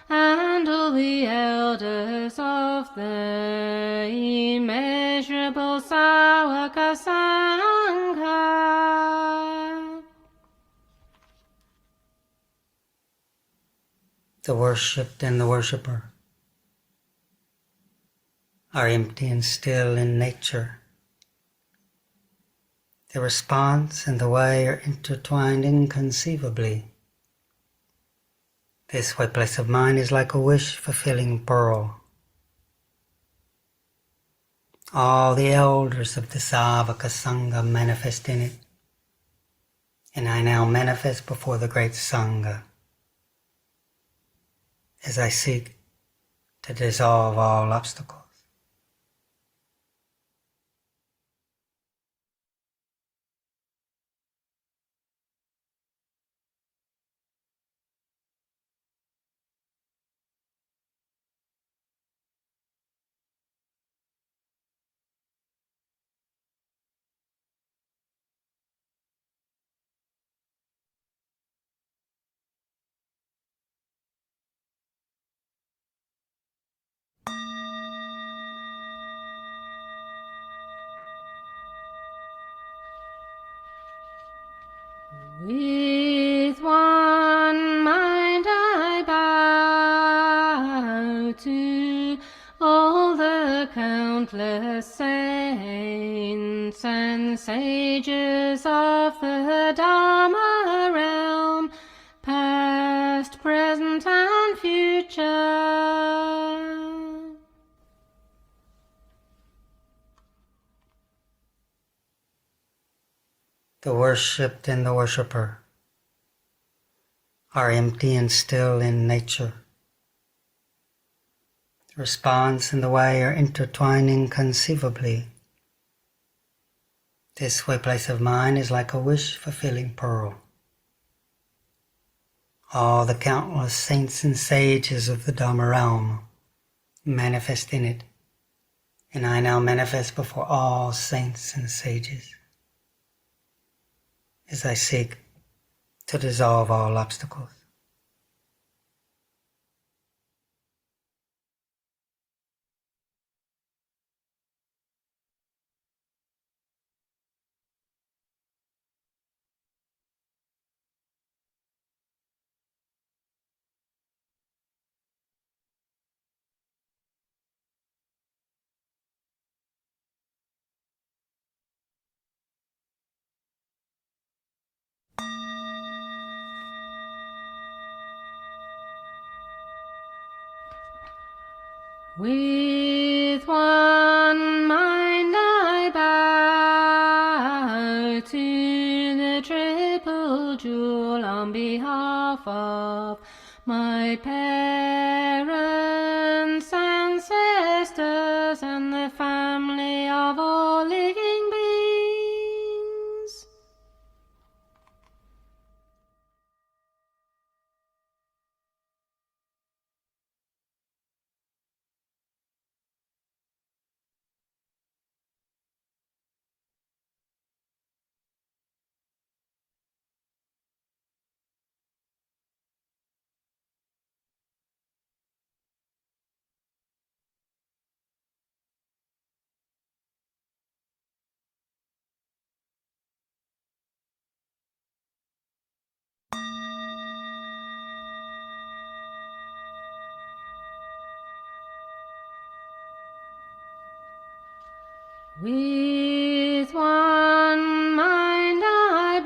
and all the elders of the immeasurable Sāvaka Sangha. The worshipped and the worshipper are empty and still in nature. The response and the way are intertwined inconceivably. This way place of mind is like a wish-fulfilling pearl. All the elders of the Savaka Sangha manifest in it, and I now manifest before the great Sangha as I seek to dissolve all obstacles. With one mind I bow to all the countless saints and sages of the Dharma realm, past, present, and future. The worshipped and the worshipper are empty and still in nature. The response and the way are intertwined inconceivably. This way place of mind is like a wish-fulfilling pearl. All the countless saints and sages of the Dharma realm manifest in it, and I now manifest before all saints and sages as I seek to dissolve all obstacles. With one mind I bow to the triple jewel on behalf of my parents, ancestors, and the family of all living beings. With one mind I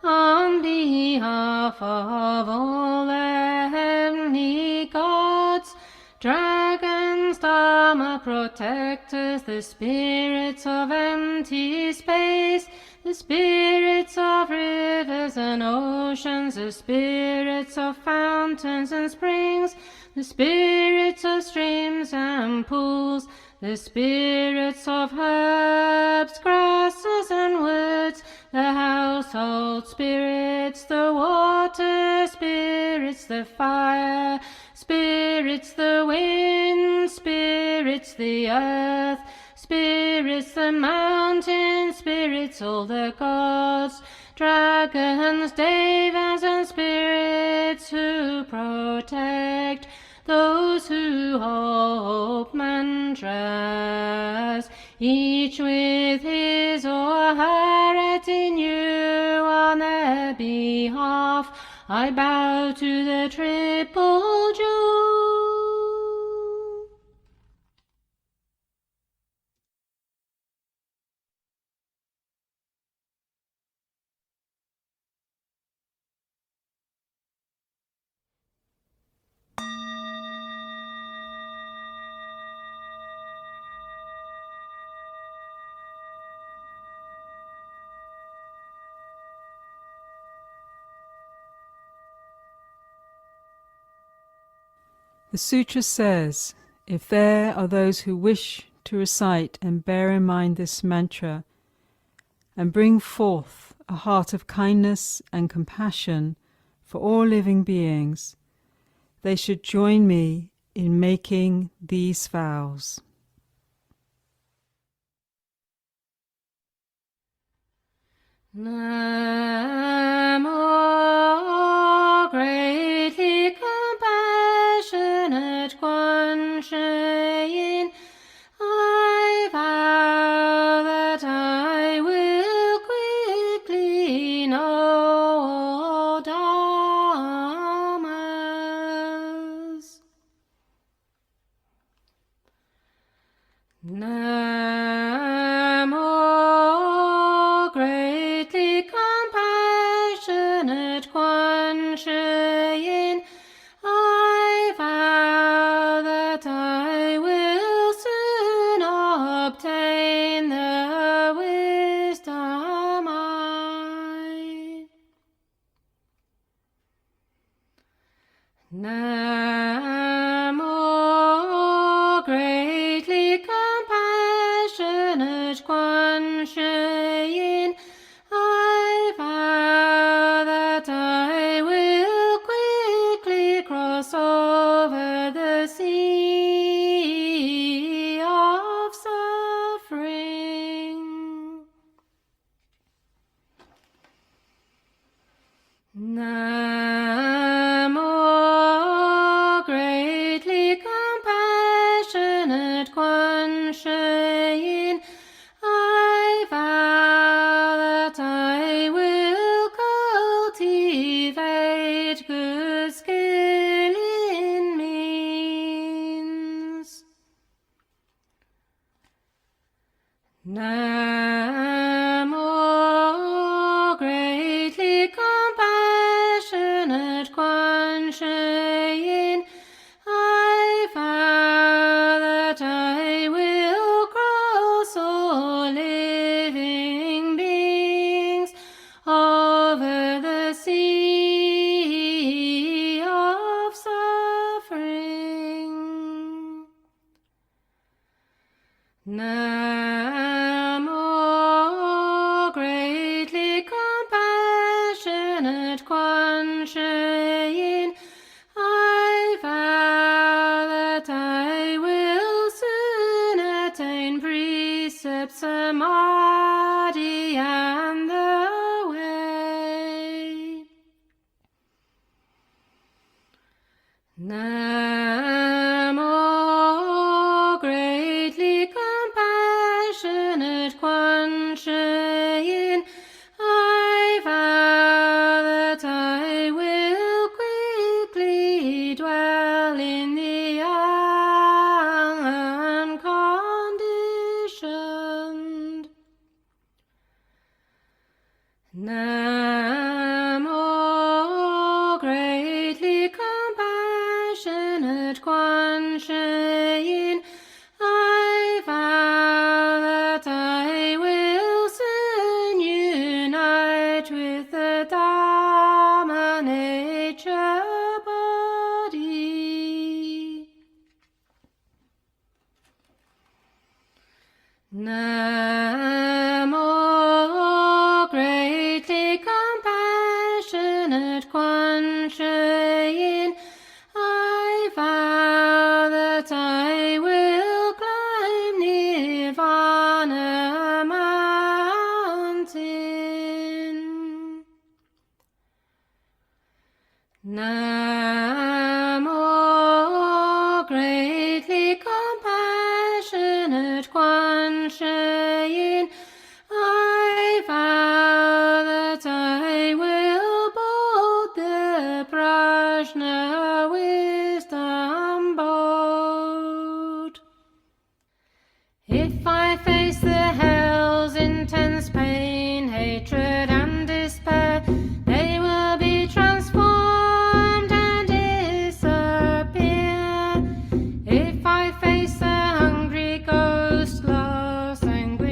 bow on behalf of all the heavenly gods, dragons, Dharma protectors, the spirits of empty space, the spirits of rivers and oceans, the spirits of fountains and springs, the spirits of streams and pools, the spirits of herbs, grasses and woods, the household spirits, the water spirits, the fire spirits, the wind spirits, the earth spirits, the mountain spirits, all the gods, dragons, devas, and spirits who protect those who hope mantras, each with his or her retinue on their behalf. I bow to the triple jewel. The sutra says, if there are those who wish to recite and bear in mind this mantra and bring forth a heart of kindness and compassion for all living beings, they should join me in making these vows. Namo, greatly compassionate Kuan Yin, I vow that I will quickly know all Dharmas. Namo, greatly compassionate Kuan Yin, I vow that I will soon obtain the wisdom I. Namo, greatly compassionate Kuan Yin, I vow that I will quickly cross over the sea of suffering. Namo, greatly compassionate Kuan Yin, I vow that I will cultivate good skill in means. Namo, greatly compassionate Kuan Yin, I vow that I will cross all living beings over the sea of suffering. Namo, greatly compassionate Kuan Yin, I vow that I will soon attain precept samadhi and the way. Namo, greatly compassionate Kuan Yin, I vow that I will quickly dwell in the unconditioned. Namo, greatly compassionate Kuan Yin, I vow that I will soon unite with the Dharma nature body. Namo, greatly compassionate Kuan Yin, I vow that I will climb Nirvana mountain. Namo, greatly compassionate Kuan Yin, I vow that I will board the Prajna wisdom boat. If I face the hell's intense pain, hatred and despair, they will be transformed and disappear. If I face the hungry ghost, loss, anguish,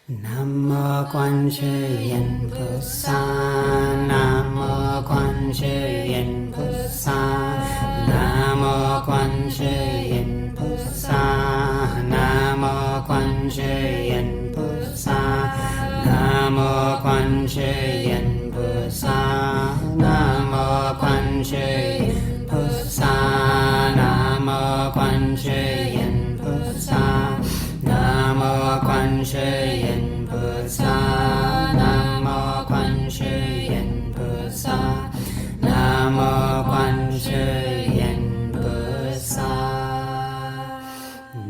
Nam mô Quan Sư Yên Phật Sa. Nam mô Quan Sư Yên Phật Sa. Nam mô Quan Sư Yên Phật Sa. Nam mô Quan Sư Yên Phật Sa. Nam mô Quan Sư Yên Phật Sa. Nam mô Quan Sư Yên Phật Sa. Nam mô Quan Sư Yên Phật Sa. Nam mô Quan Sư Yên Phật Sa. Nam mô Quan Sư Yên Phật Sa. Nam mô Quan Sư Yên Phật Sa.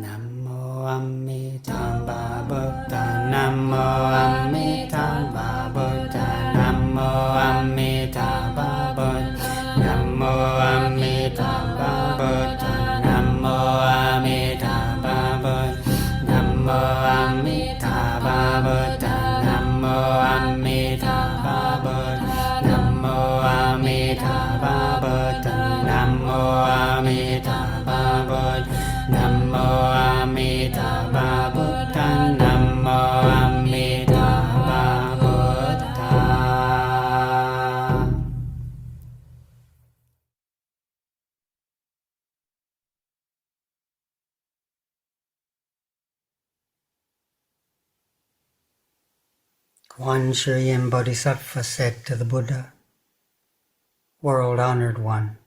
Nam mô Amitabha Buddha. Nam mô Amitabha Buddha. Nam mô Amitabha Buddha. Nam mô Amitabha Buddha. Nam mô Amitabha Buddha. Nam mô Amitabha Buddha. Nam mô Amitabha Buddha. Nam mô Amitabha Buddha. Nam mô Amitabha Buddha. Nam mô Amitabha Buddha. Nam mô Amitabha Buddha. Kuan Yin Bodhisattva said to the Buddha, World-honored one,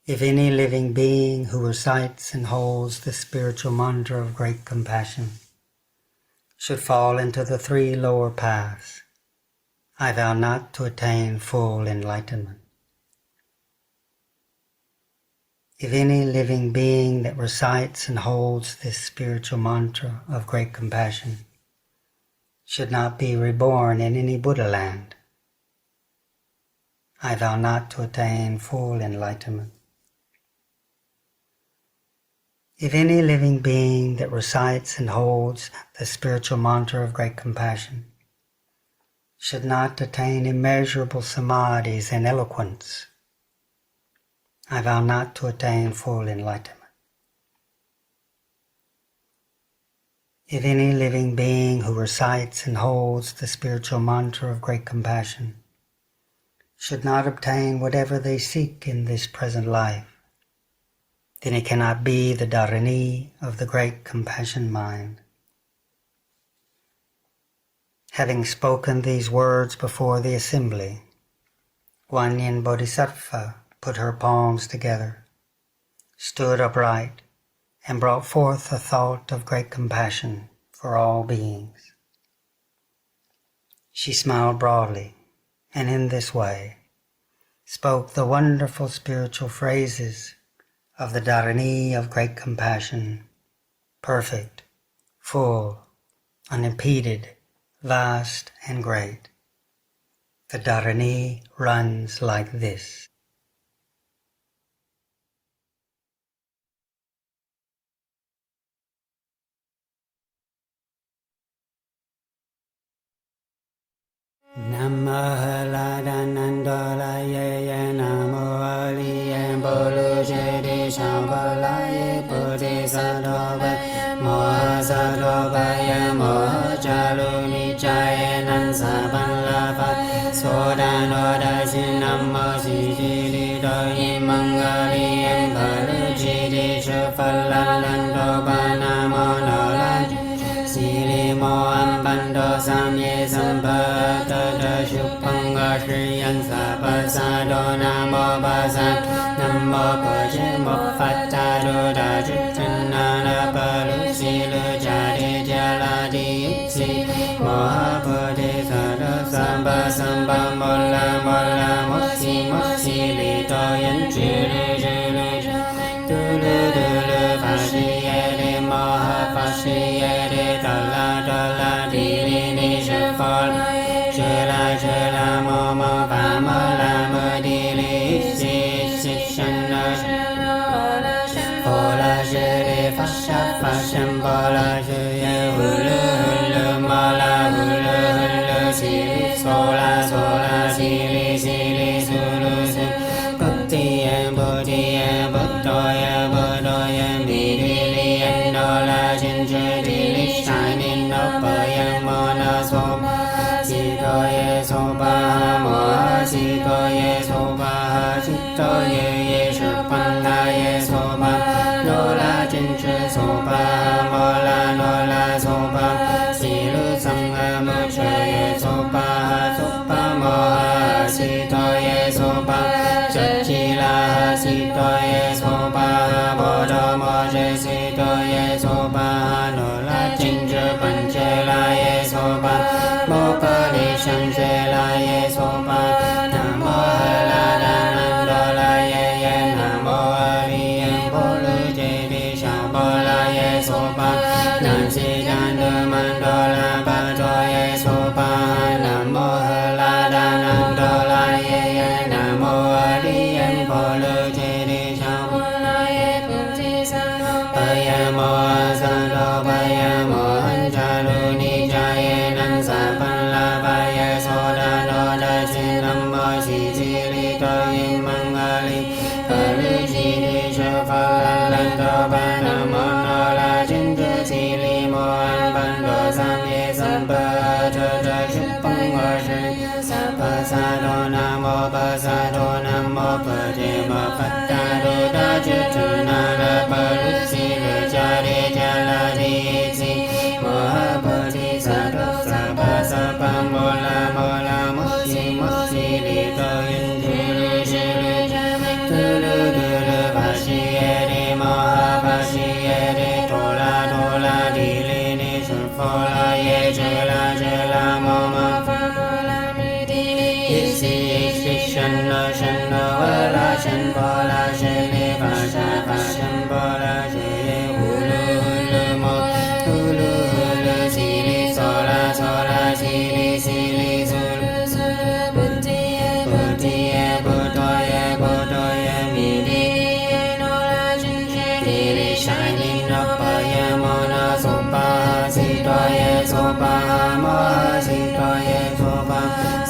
if any living being who recites and holds the spiritual mantra of great compassion should fall into the three lower paths, I vow not to attain full enlightenment. If any living being that recites and holds this spiritual mantra of great compassion should not be reborn in any Buddha land, I vow not to attain full enlightenment. If any living being that recites and holds the spiritual mantra of great compassion should not attain immeasurable samadhis and eloquence, I vow not to attain full enlightenment. If any living being who recites and holds the spiritual mantra of great compassion should not obtain whatever they seek in this present life, then it cannot be the Dharani of the great compassion mind. Having spoken these words before the assembly, Kuan Yin Bodhisattva put her palms together, stood upright, and brought forth a thought of great compassion for all beings. She smiled broadly, and in this way spoke the wonderful spiritual phrases of the Dharani of great compassion, perfect, full, unimpeded, vast and great. The Dharani runs like this. Namo Ladanandola Ye Namo Ali Bolu Jedi Shambhala Ye Bodhisattva Mohasattva Ye Mohajalu Nichaya Nansabanlava Sodano Dashi Namo Sijili Doi Mangali Balu Jedi Shafalalando Banamo Nola Sili Moam Bando Samye Sambata Shupanga Shriyan Sapasado Namo Basa Namo Paje Mopatado Dajutanana Palu Silu Jari Jaladi Ipsi Mohapade Sada Samba Samba Mola Mola Mosi Mosi Lito Yan Julu Julu Dulu Dulu Fashiyere Moha Fashiyere Dala Dala Dili Nisha Fall Jela Momo Vama Lama Dili Ipsi Shana Fola Jere Fasha Fasham Bola Jere Hulu Hulu Mala Hulu Hulu Sili Sola Sola Sili Sili Sulu Sili Bhakti and Bodhi and Buddha Buddha and Dili and Dola Ginger Dili Shining No ba nam mô no la chân chư si li mô an ban đô sam ye sam pa cha cha chúc băng hoa sư pa sa đô nam mô pa sa đô nam mô pa đề ma phật ta đô đa chư trần na la pa lu si lu cha đề cha la đề si mô ha pa di sa đô sa pa sa pa mô la mô si li to yin chư lu tu lu va si ye de mô ha pa si ye de to la di li ni su pho la ye che la mô ma pha la mi di li si shan no va la shan pho la shan li va shan pho la she ye hu lu mo hu lu si li so la si li su buddhi ye buddha ye mi di no la jin di li shining up ye mo na so pa si to ye so pa mo si to ye so pa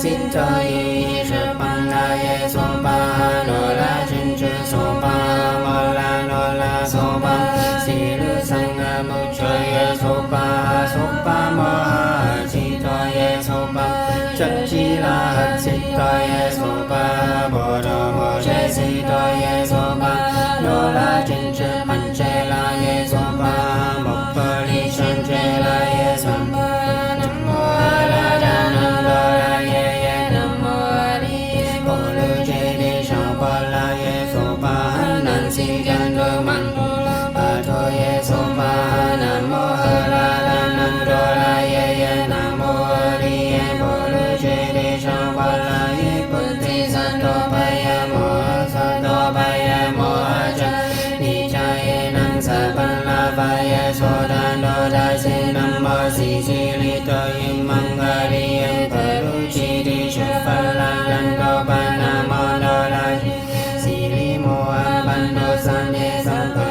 si to ye shi pan la ye so pa no la jin chu so pa mo la so pa si lu sang mo cho ye so pa mo si to ye so pa chak chi la si to ye so pa bo do mo je si to ye so pa no la jin chu pan che la ye so pa mo pa li shan che la ye so pa nam mo la da nam do la ye nam mo li bo lu che de shang pa la ye so pa nan si gan do man pa to ye so pa nam mo la da nam do la ye nam mo li ye bo lu che de shang pa la ye putti sa to pa ya mo cha ni cha ye nan sa pan la pa ye so dan do da si nam mo si li to ye mang ga li ye pa lu chi di shu pa la lan do pa nam mo do la si li mo an ban do san ye sam pa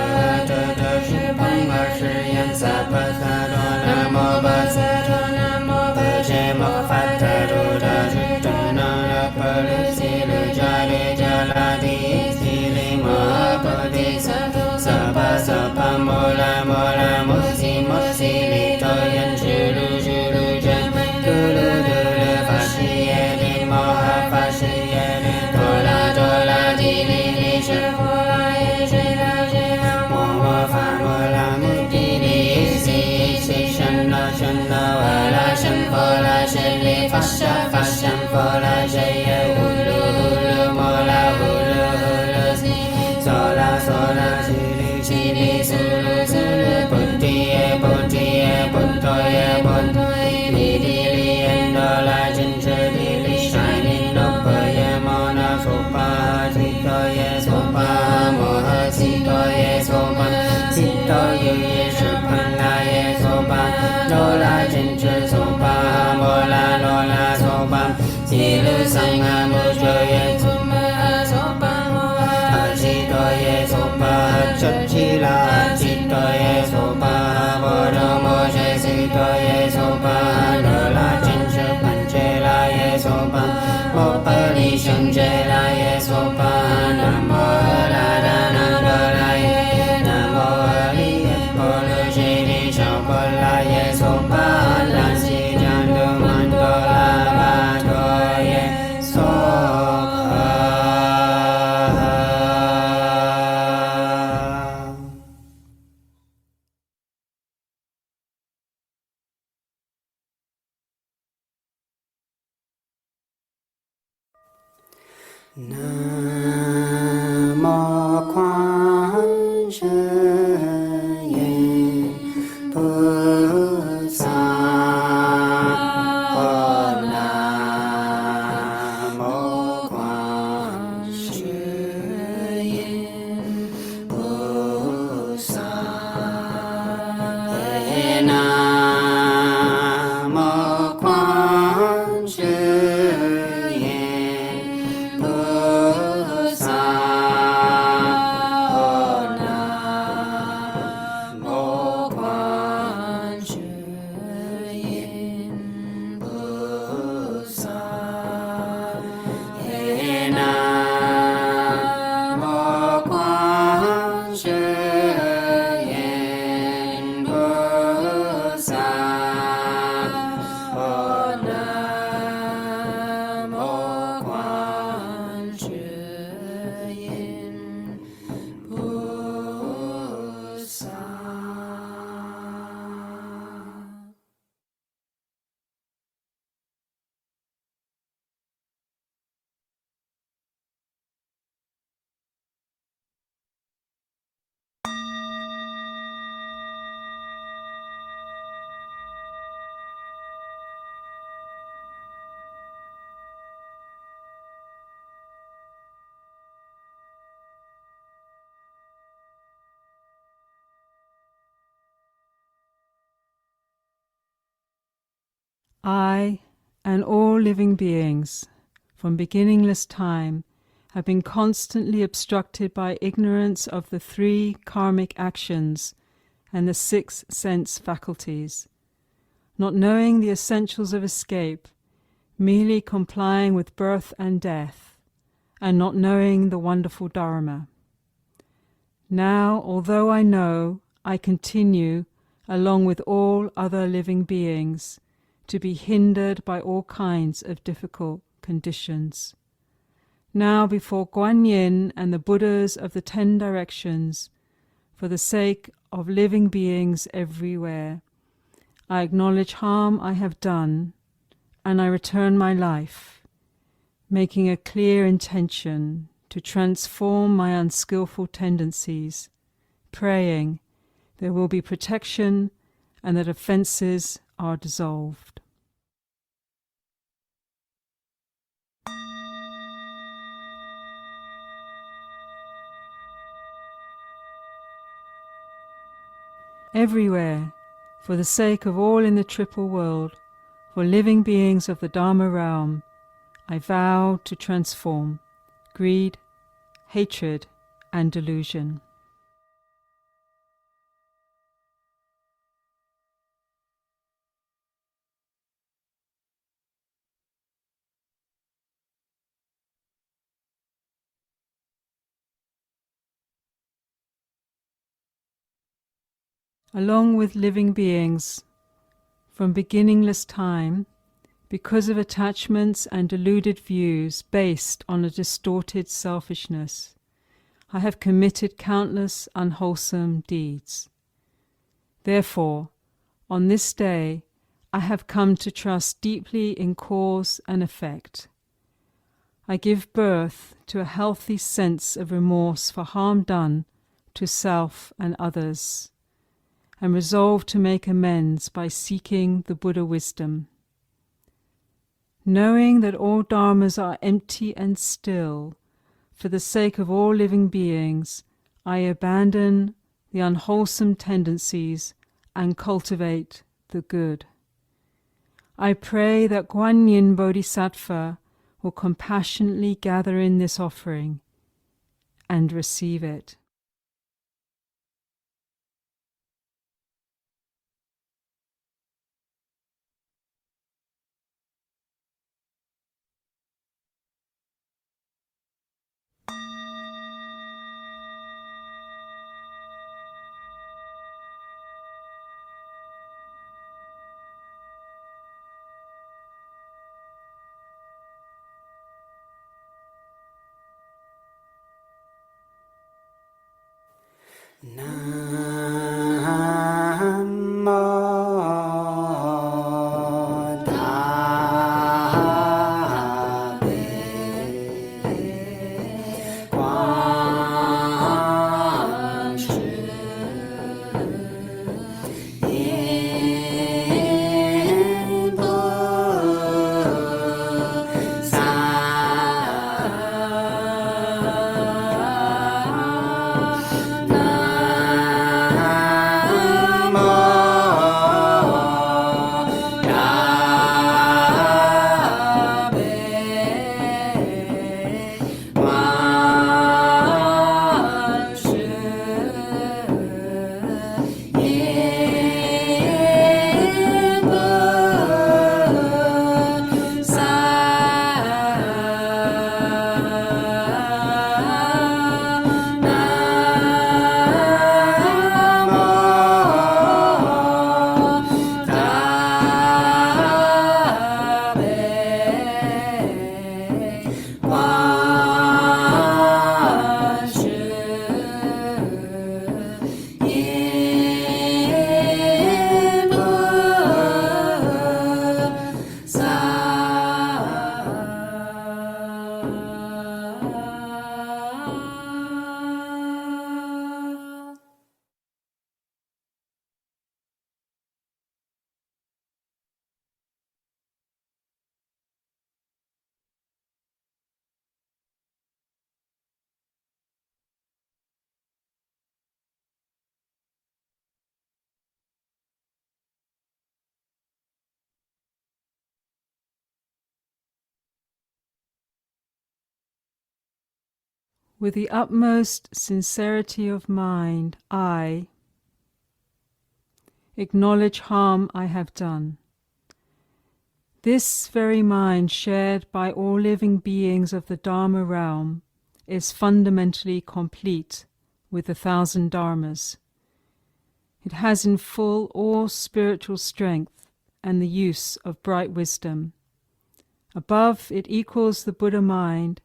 cha cha shu pang ma shi yan sa pa sa do nam mo pa sa do nam mo pa che mo fa ta do da shu ta na la pa lu si lu cha de cha la di si li mo pa di sa pa mo la mo si li to yan shu lu cha du lu fa si ye de mo ha fa si ye de to la di li shu ho la ye che la mo fa mo la mu di li si shan no wa la shan pho la shan li fa shan pho la shan ye hu lu mo la hu lu si so la si li su lu buddhi ye buddha ye mi di li en do la jin che di li shining up ye mo na so pa si to ye so pa mo ha si to ye so pa si to ye shi pan la ye so pa do la jin che so pa mo la no la so pa si lu sang mo cho ye so ma so pa mo ha si to ye so pa chak chi la si to ye so pa bo do mo je si to ye so pa do la jin che pan che la ye so pa mo pa li shan che la ye so pa nam mo la da nam do la ye nam mo li ye po lu che li shao po la ye so pa la si jan do man do la ba do ye so pa Nam mô Kuan Yin Compassion Ceremony. Nam mô Kuan Yin Compassion. Nam mô Kuan Yin Compassion. I and all living beings from beginningless time have been constantly obstructed by ignorance of the 3 karmic actions and the 6 sense faculties, not knowing the essentials of escape, merely complying with birth and death, and not knowing the wonderful Dharma. Now, although I know, I continue, along with all other living beings, to be hindered by all kinds of difficult conditions. Now, before Kuan Yin and the Buddhas of the 10 directions, for the sake of living beings everywhere, I acknowledge harm I have done, and I return my life, making a clear intention to transform my unskillful tendencies, praying there will be protection and that offenses are dissolved. Everywhere, for the sake of all in the triple world, for living beings of the Dharma realm, I vow to transform greed, hatred, and delusion. Along with living beings, from beginningless time, because of attachments and deluded views based on a distorted selfishness, I have committed countless unwholesome deeds. Therefore, on this day, I have come to trust deeply in cause and effect. I give birth to a healthy sense of remorse for harm done to self and others, and resolve to make amends by seeking the Buddha wisdom. Knowing that all dharmas are empty and still, for the sake of all living beings, I abandon the unwholesome tendencies and cultivate the good. I pray that Kuan Yin Bodhisattva will compassionately gather in this offering and receive it. With the utmost sincerity of mind, I acknowledge harm I have done. This very mind, shared by all living beings of the Dharma realm, is fundamentally complete with the 1,000 Dharmas. It has in full all spiritual strength and the use of bright wisdom. Above, it equals the Buddha mind.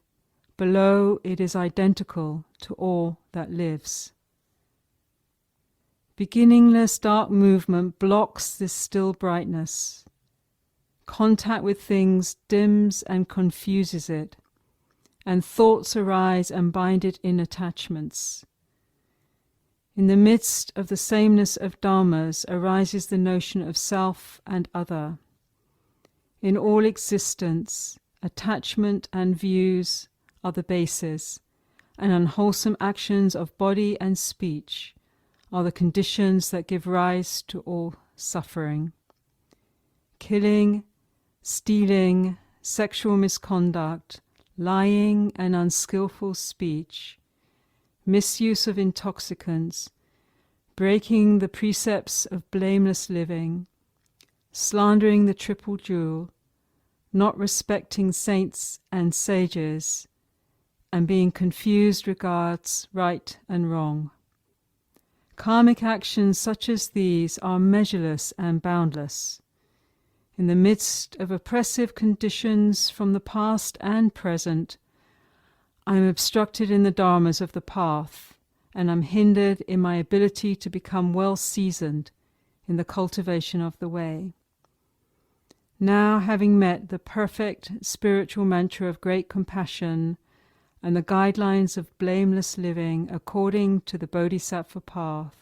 Below, it is identical to all that lives. Beginningless dark movement blocks this still brightness. Contact with things dims and confuses it, and thoughts arise and bind it in attachments. In the midst of the sameness of dharmas arises the notion of self and other. In all existence, attachment and views are the basis, and unwholesome actions of body and speech are the conditions that give rise to all suffering. Killing, stealing, sexual misconduct, lying and unskillful speech, misuse of intoxicants, breaking the precepts of blameless living, slandering the triple jewel, not respecting saints and sages, and being confused regards right and wrong. Karmic actions such as these are measureless and boundless. In the midst of oppressive conditions from the past and present, I am obstructed in the dharmas of the path, and am hindered in my ability to become well seasoned in the cultivation of the way. Now, having met the perfect spiritual mantra of great compassion and the guidelines of blameless living according to the Bodhisattva path,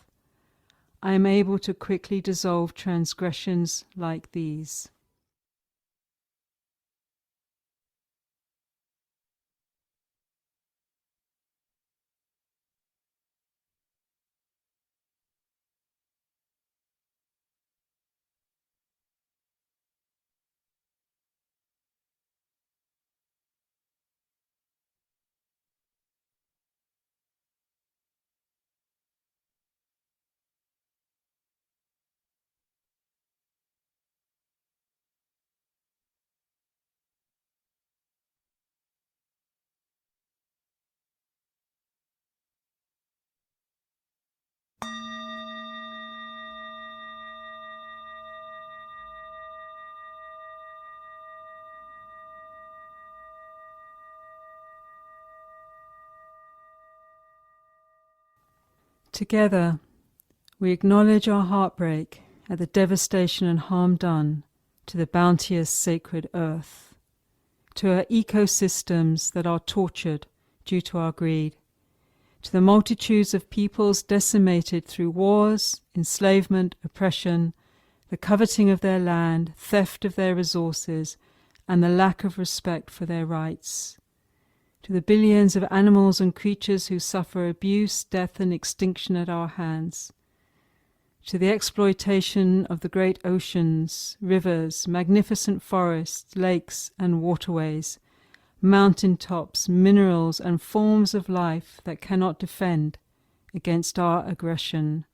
I am able to quickly dissolve transgressions like these. Together, we acknowledge our heartbreak at the devastation and harm done to the bounteous sacred earth, to our ecosystems that are tortured due to our greed, to the multitudes of peoples decimated through wars, enslavement, oppression, the coveting of their land, theft of their resources, and the lack of respect for their rights, to the billions of animals and creatures who suffer abuse, death, and extinction at our hands, to the exploitation of the great oceans, rivers, magnificent forests, lakes, and waterways, mountain tops, minerals, and forms of life that cannot defend against our aggression.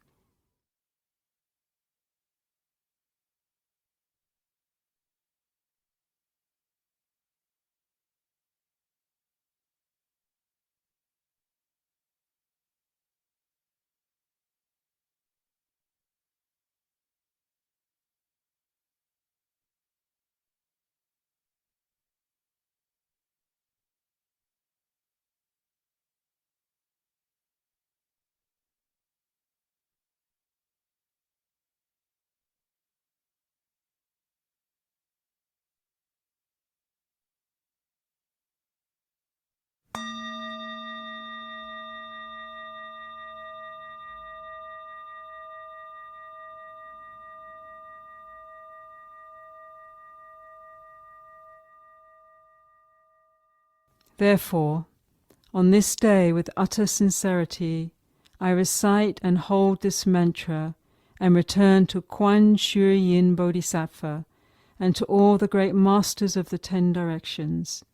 Therefore, on this day with utter sincerity, I recite and hold this mantra and return to Kuan Yin Bodhisattva and to all the great masters of the 10 directions.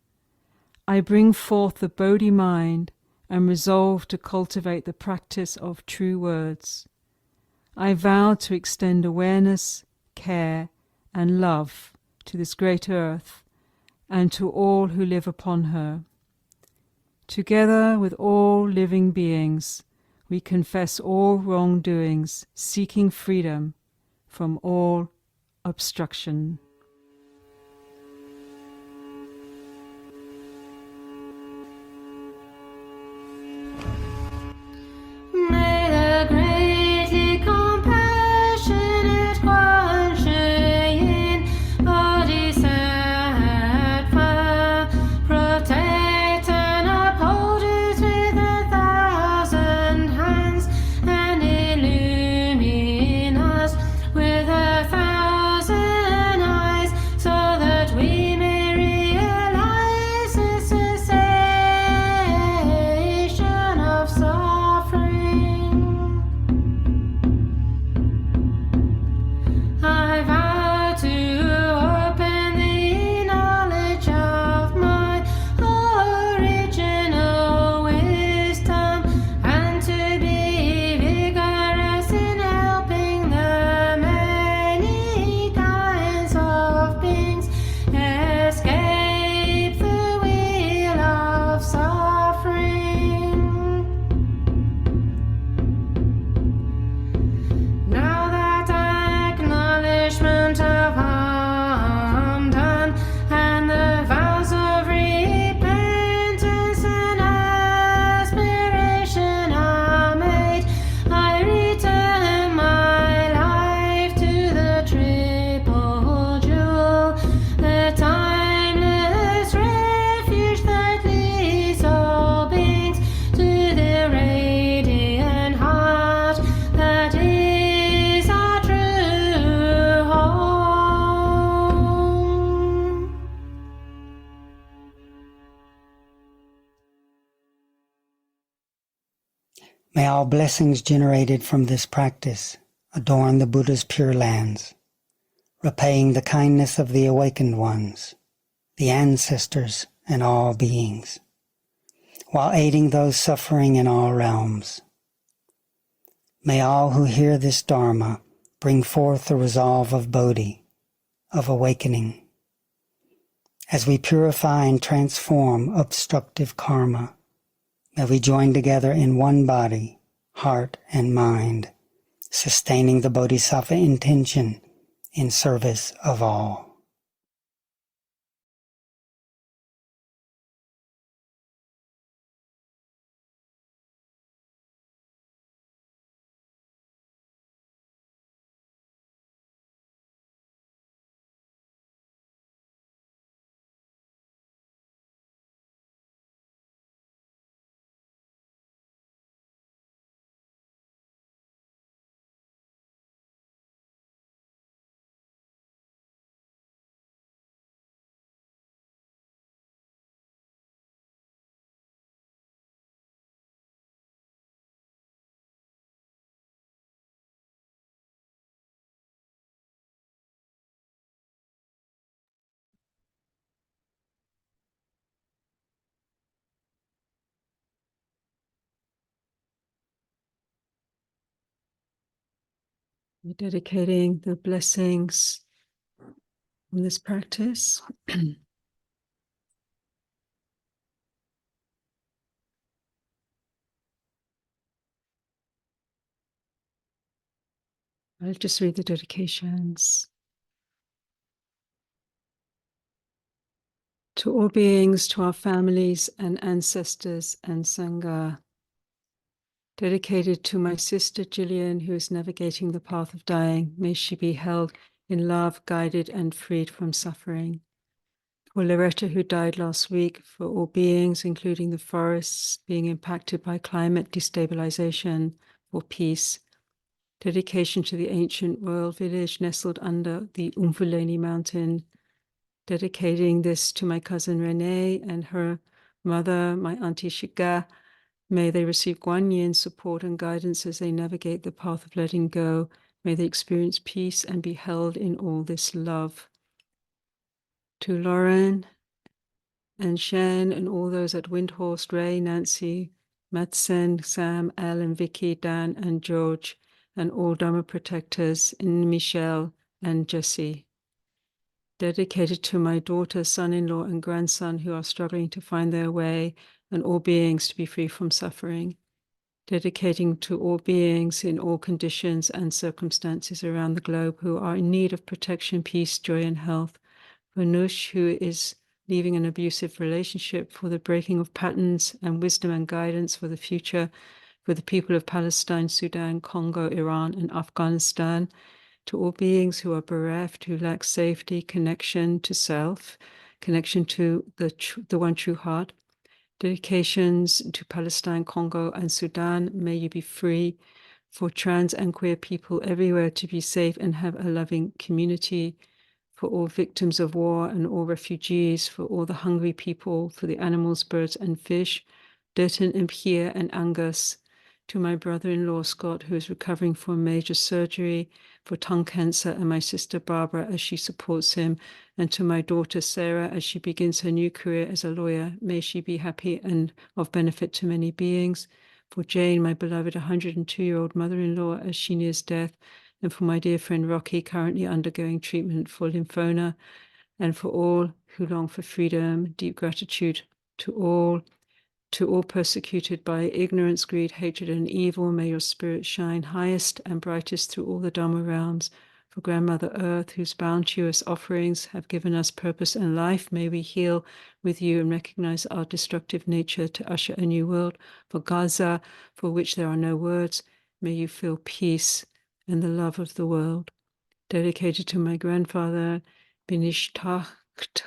I bring forth the Bodhi mind and resolve to cultivate the practice of true words. I vow to extend awareness, care, and love to this great earth and to all who live upon her. Together with all living beings, we confess all wrongdoings, seeking freedom from all obstruction. May the greatly compassionate Kuan Yin Bodhisattva protect and uphold us with 1,000 hands and illumine us with 1,000 eyes, so that we may realize the cessation of suffering. I vow to open the knowledge of my original wisdom and to be vigorous in helping the many kinds of beings escape the wheel of suffering. Now that acknowledgement of harm done and the vows of repentance and aspiration are made, I return my life to the triple jewel, the timeless refuge that leads all beings to the radiant heart that is our true home. May all blessings generated from this practice adorn the Buddha's Pure Lands, repaying the kindness of the awakened ones, the ancestors, and all beings, while aiding those suffering in all realms. May all who hear this Dharma bring forth the resolve of Bodhi, of awakening. As we purify and transform obstructive karma, may we join together in one body, heart, and mind, sustaining the Bodhisattva intention in service of all. We're dedicating the blessings from this practice. I'll just read the dedications. To all beings, to our families and ancestors and Sangha. Dedicated to my sister Gillian, who is navigating the path of dying. May she be held in love, guided and freed from suffering. For Loretta, who died last week. For all beings, including the forests being impacted by climate destabilization. For peace. Dedication to the ancient royal village nestled under the Umfuleni mountain. Dedicating this to my cousin Renee and her mother, my auntie Shiga. May they receive Kuan Yin support and guidance as they navigate the path of letting go. May they experience peace and be held in all this love. To Lauren and Shen and all those at Windhorst, Ray, Nancy, Matsen, Sam, Ellen, Vicky, Dan, and George, and all Dharma protectors, and Michelle and Jessie. Dedicated to my daughter, son-in-law, and grandson who are struggling to find their way, and all beings to be free from suffering. Dedicating to all beings in all conditions and circumstances around the globe who are in need of protection, peace, joy, and health. For Nush, who is leaving an abusive relationship, for the breaking of patterns and wisdom and guidance for the future, for the people of Palestine, Sudan, Congo, Iran, and Afghanistan, to all beings who are bereft, who lack safety, connection to self, connection to the one true heart. Dedications to Palestine, Congo, and Sudan. May you be free. For trans and queer people everywhere to be safe and have a loving community. For all victims of war and all refugees, for all the hungry people, for the animals, birds, and fish, Durton and Pierre and Angus. To my brother-in-law, Scott, who is recovering from major surgery for tongue cancer, and my sister Barbara as she supports him, and to my daughter Sarah as she begins her new career as a lawyer. May she be happy and of benefit to many beings. For Jane, my beloved 102-year-old mother-in-law, as she nears death, and for my dear friend Rocky, currently undergoing treatment for lymphoma, and for all who long for freedom, deep gratitude to all persecuted by ignorance, greed, hatred, and evil. May your spirit shine highest and brightest through all the Dharma realms. For Grandmother Earth, whose bounteous offerings have given us purpose and life, may we heal with you and recognize our destructive nature to usher a new world. For Gaza, for which there are no words, may you feel peace and the love of the world. Dedicated to my grandfather, Binish Takht,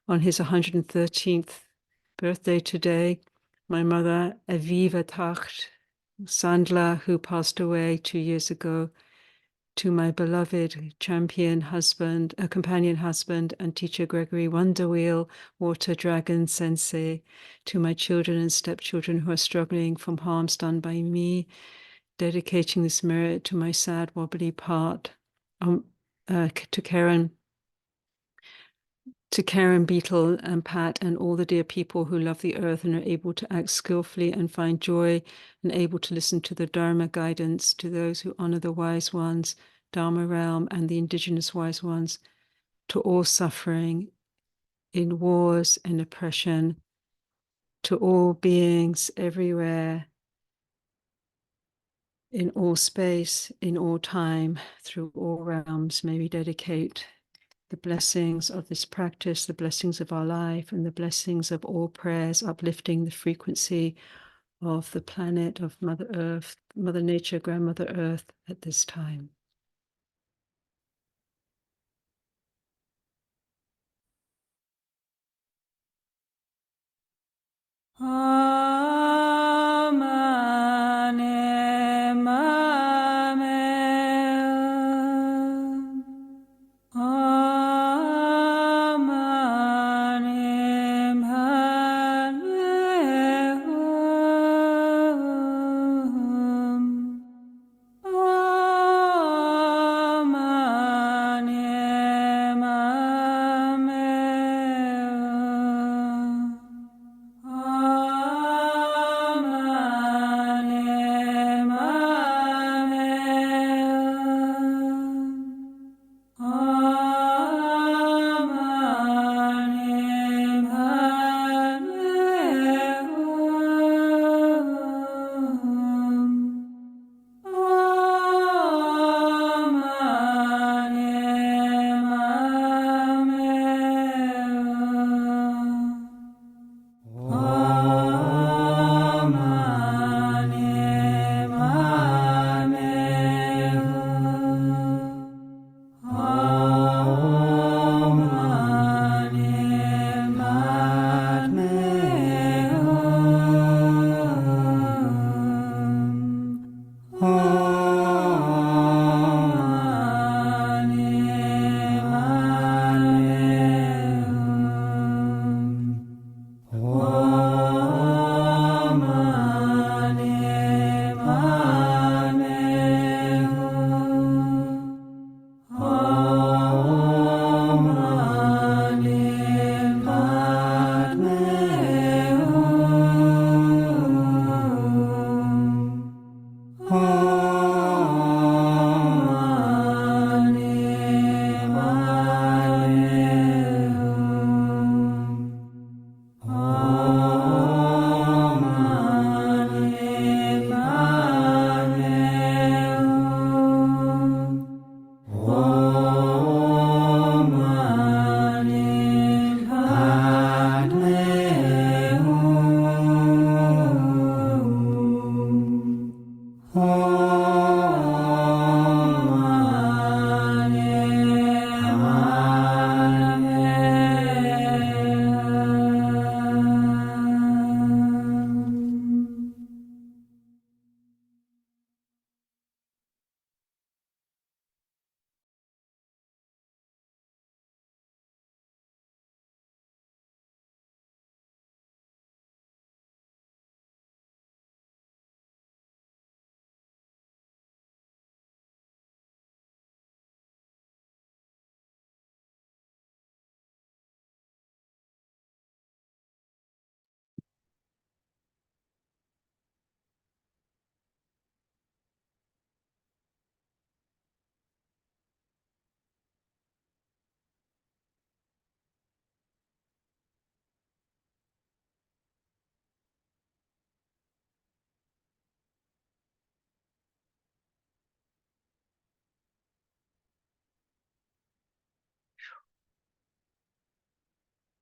on his 113th birthday today. My mother, Aviva Takht Sandla, who passed away 2 years ago. To my beloved companion husband, and teacher Gregory Wonderwheel, Water Dragon Sensei. To my children and stepchildren who are struggling from harms done by me. Dedicating this merit to my sad, wobbly part. To Karen, Beetle, and Pat, and all the dear people who love the earth and are able to act skillfully and find joy and able to listen to the Dharma guidance, to those who honor the wise ones, Dharma realm, and the indigenous wise ones, to all suffering in wars and oppression, to all beings everywhere, in all space, in all time, through all realms. May we dedicate the blessings of this practice, the blessings of our life, and the blessings of all prayers, uplifting the frequency of the planet, of Mother Earth, Mother Nature, Grandmother Earth at this time.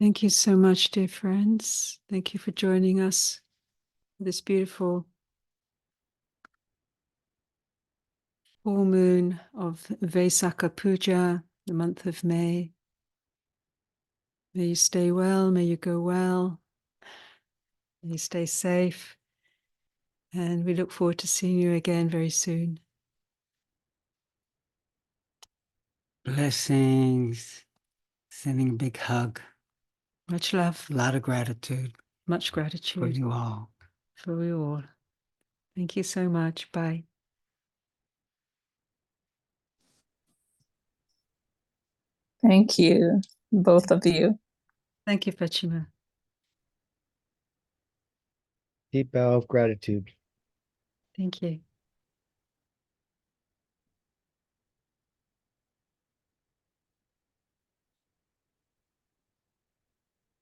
Thank you so much, dear friends. Thank you for joining us for this beautiful full moon of Wesak Puja, the month of May. May you stay well, may you go well, may you stay safe, and we look forward to seeing you again very soon. Blessings. Sending a big hug. Much love, A lot of gratitude much for gratitude you all. for you all. Thank you so much. Bye. Thank you, both of you. Thank you, Fatima. Deep bow of gratitude. Thank you.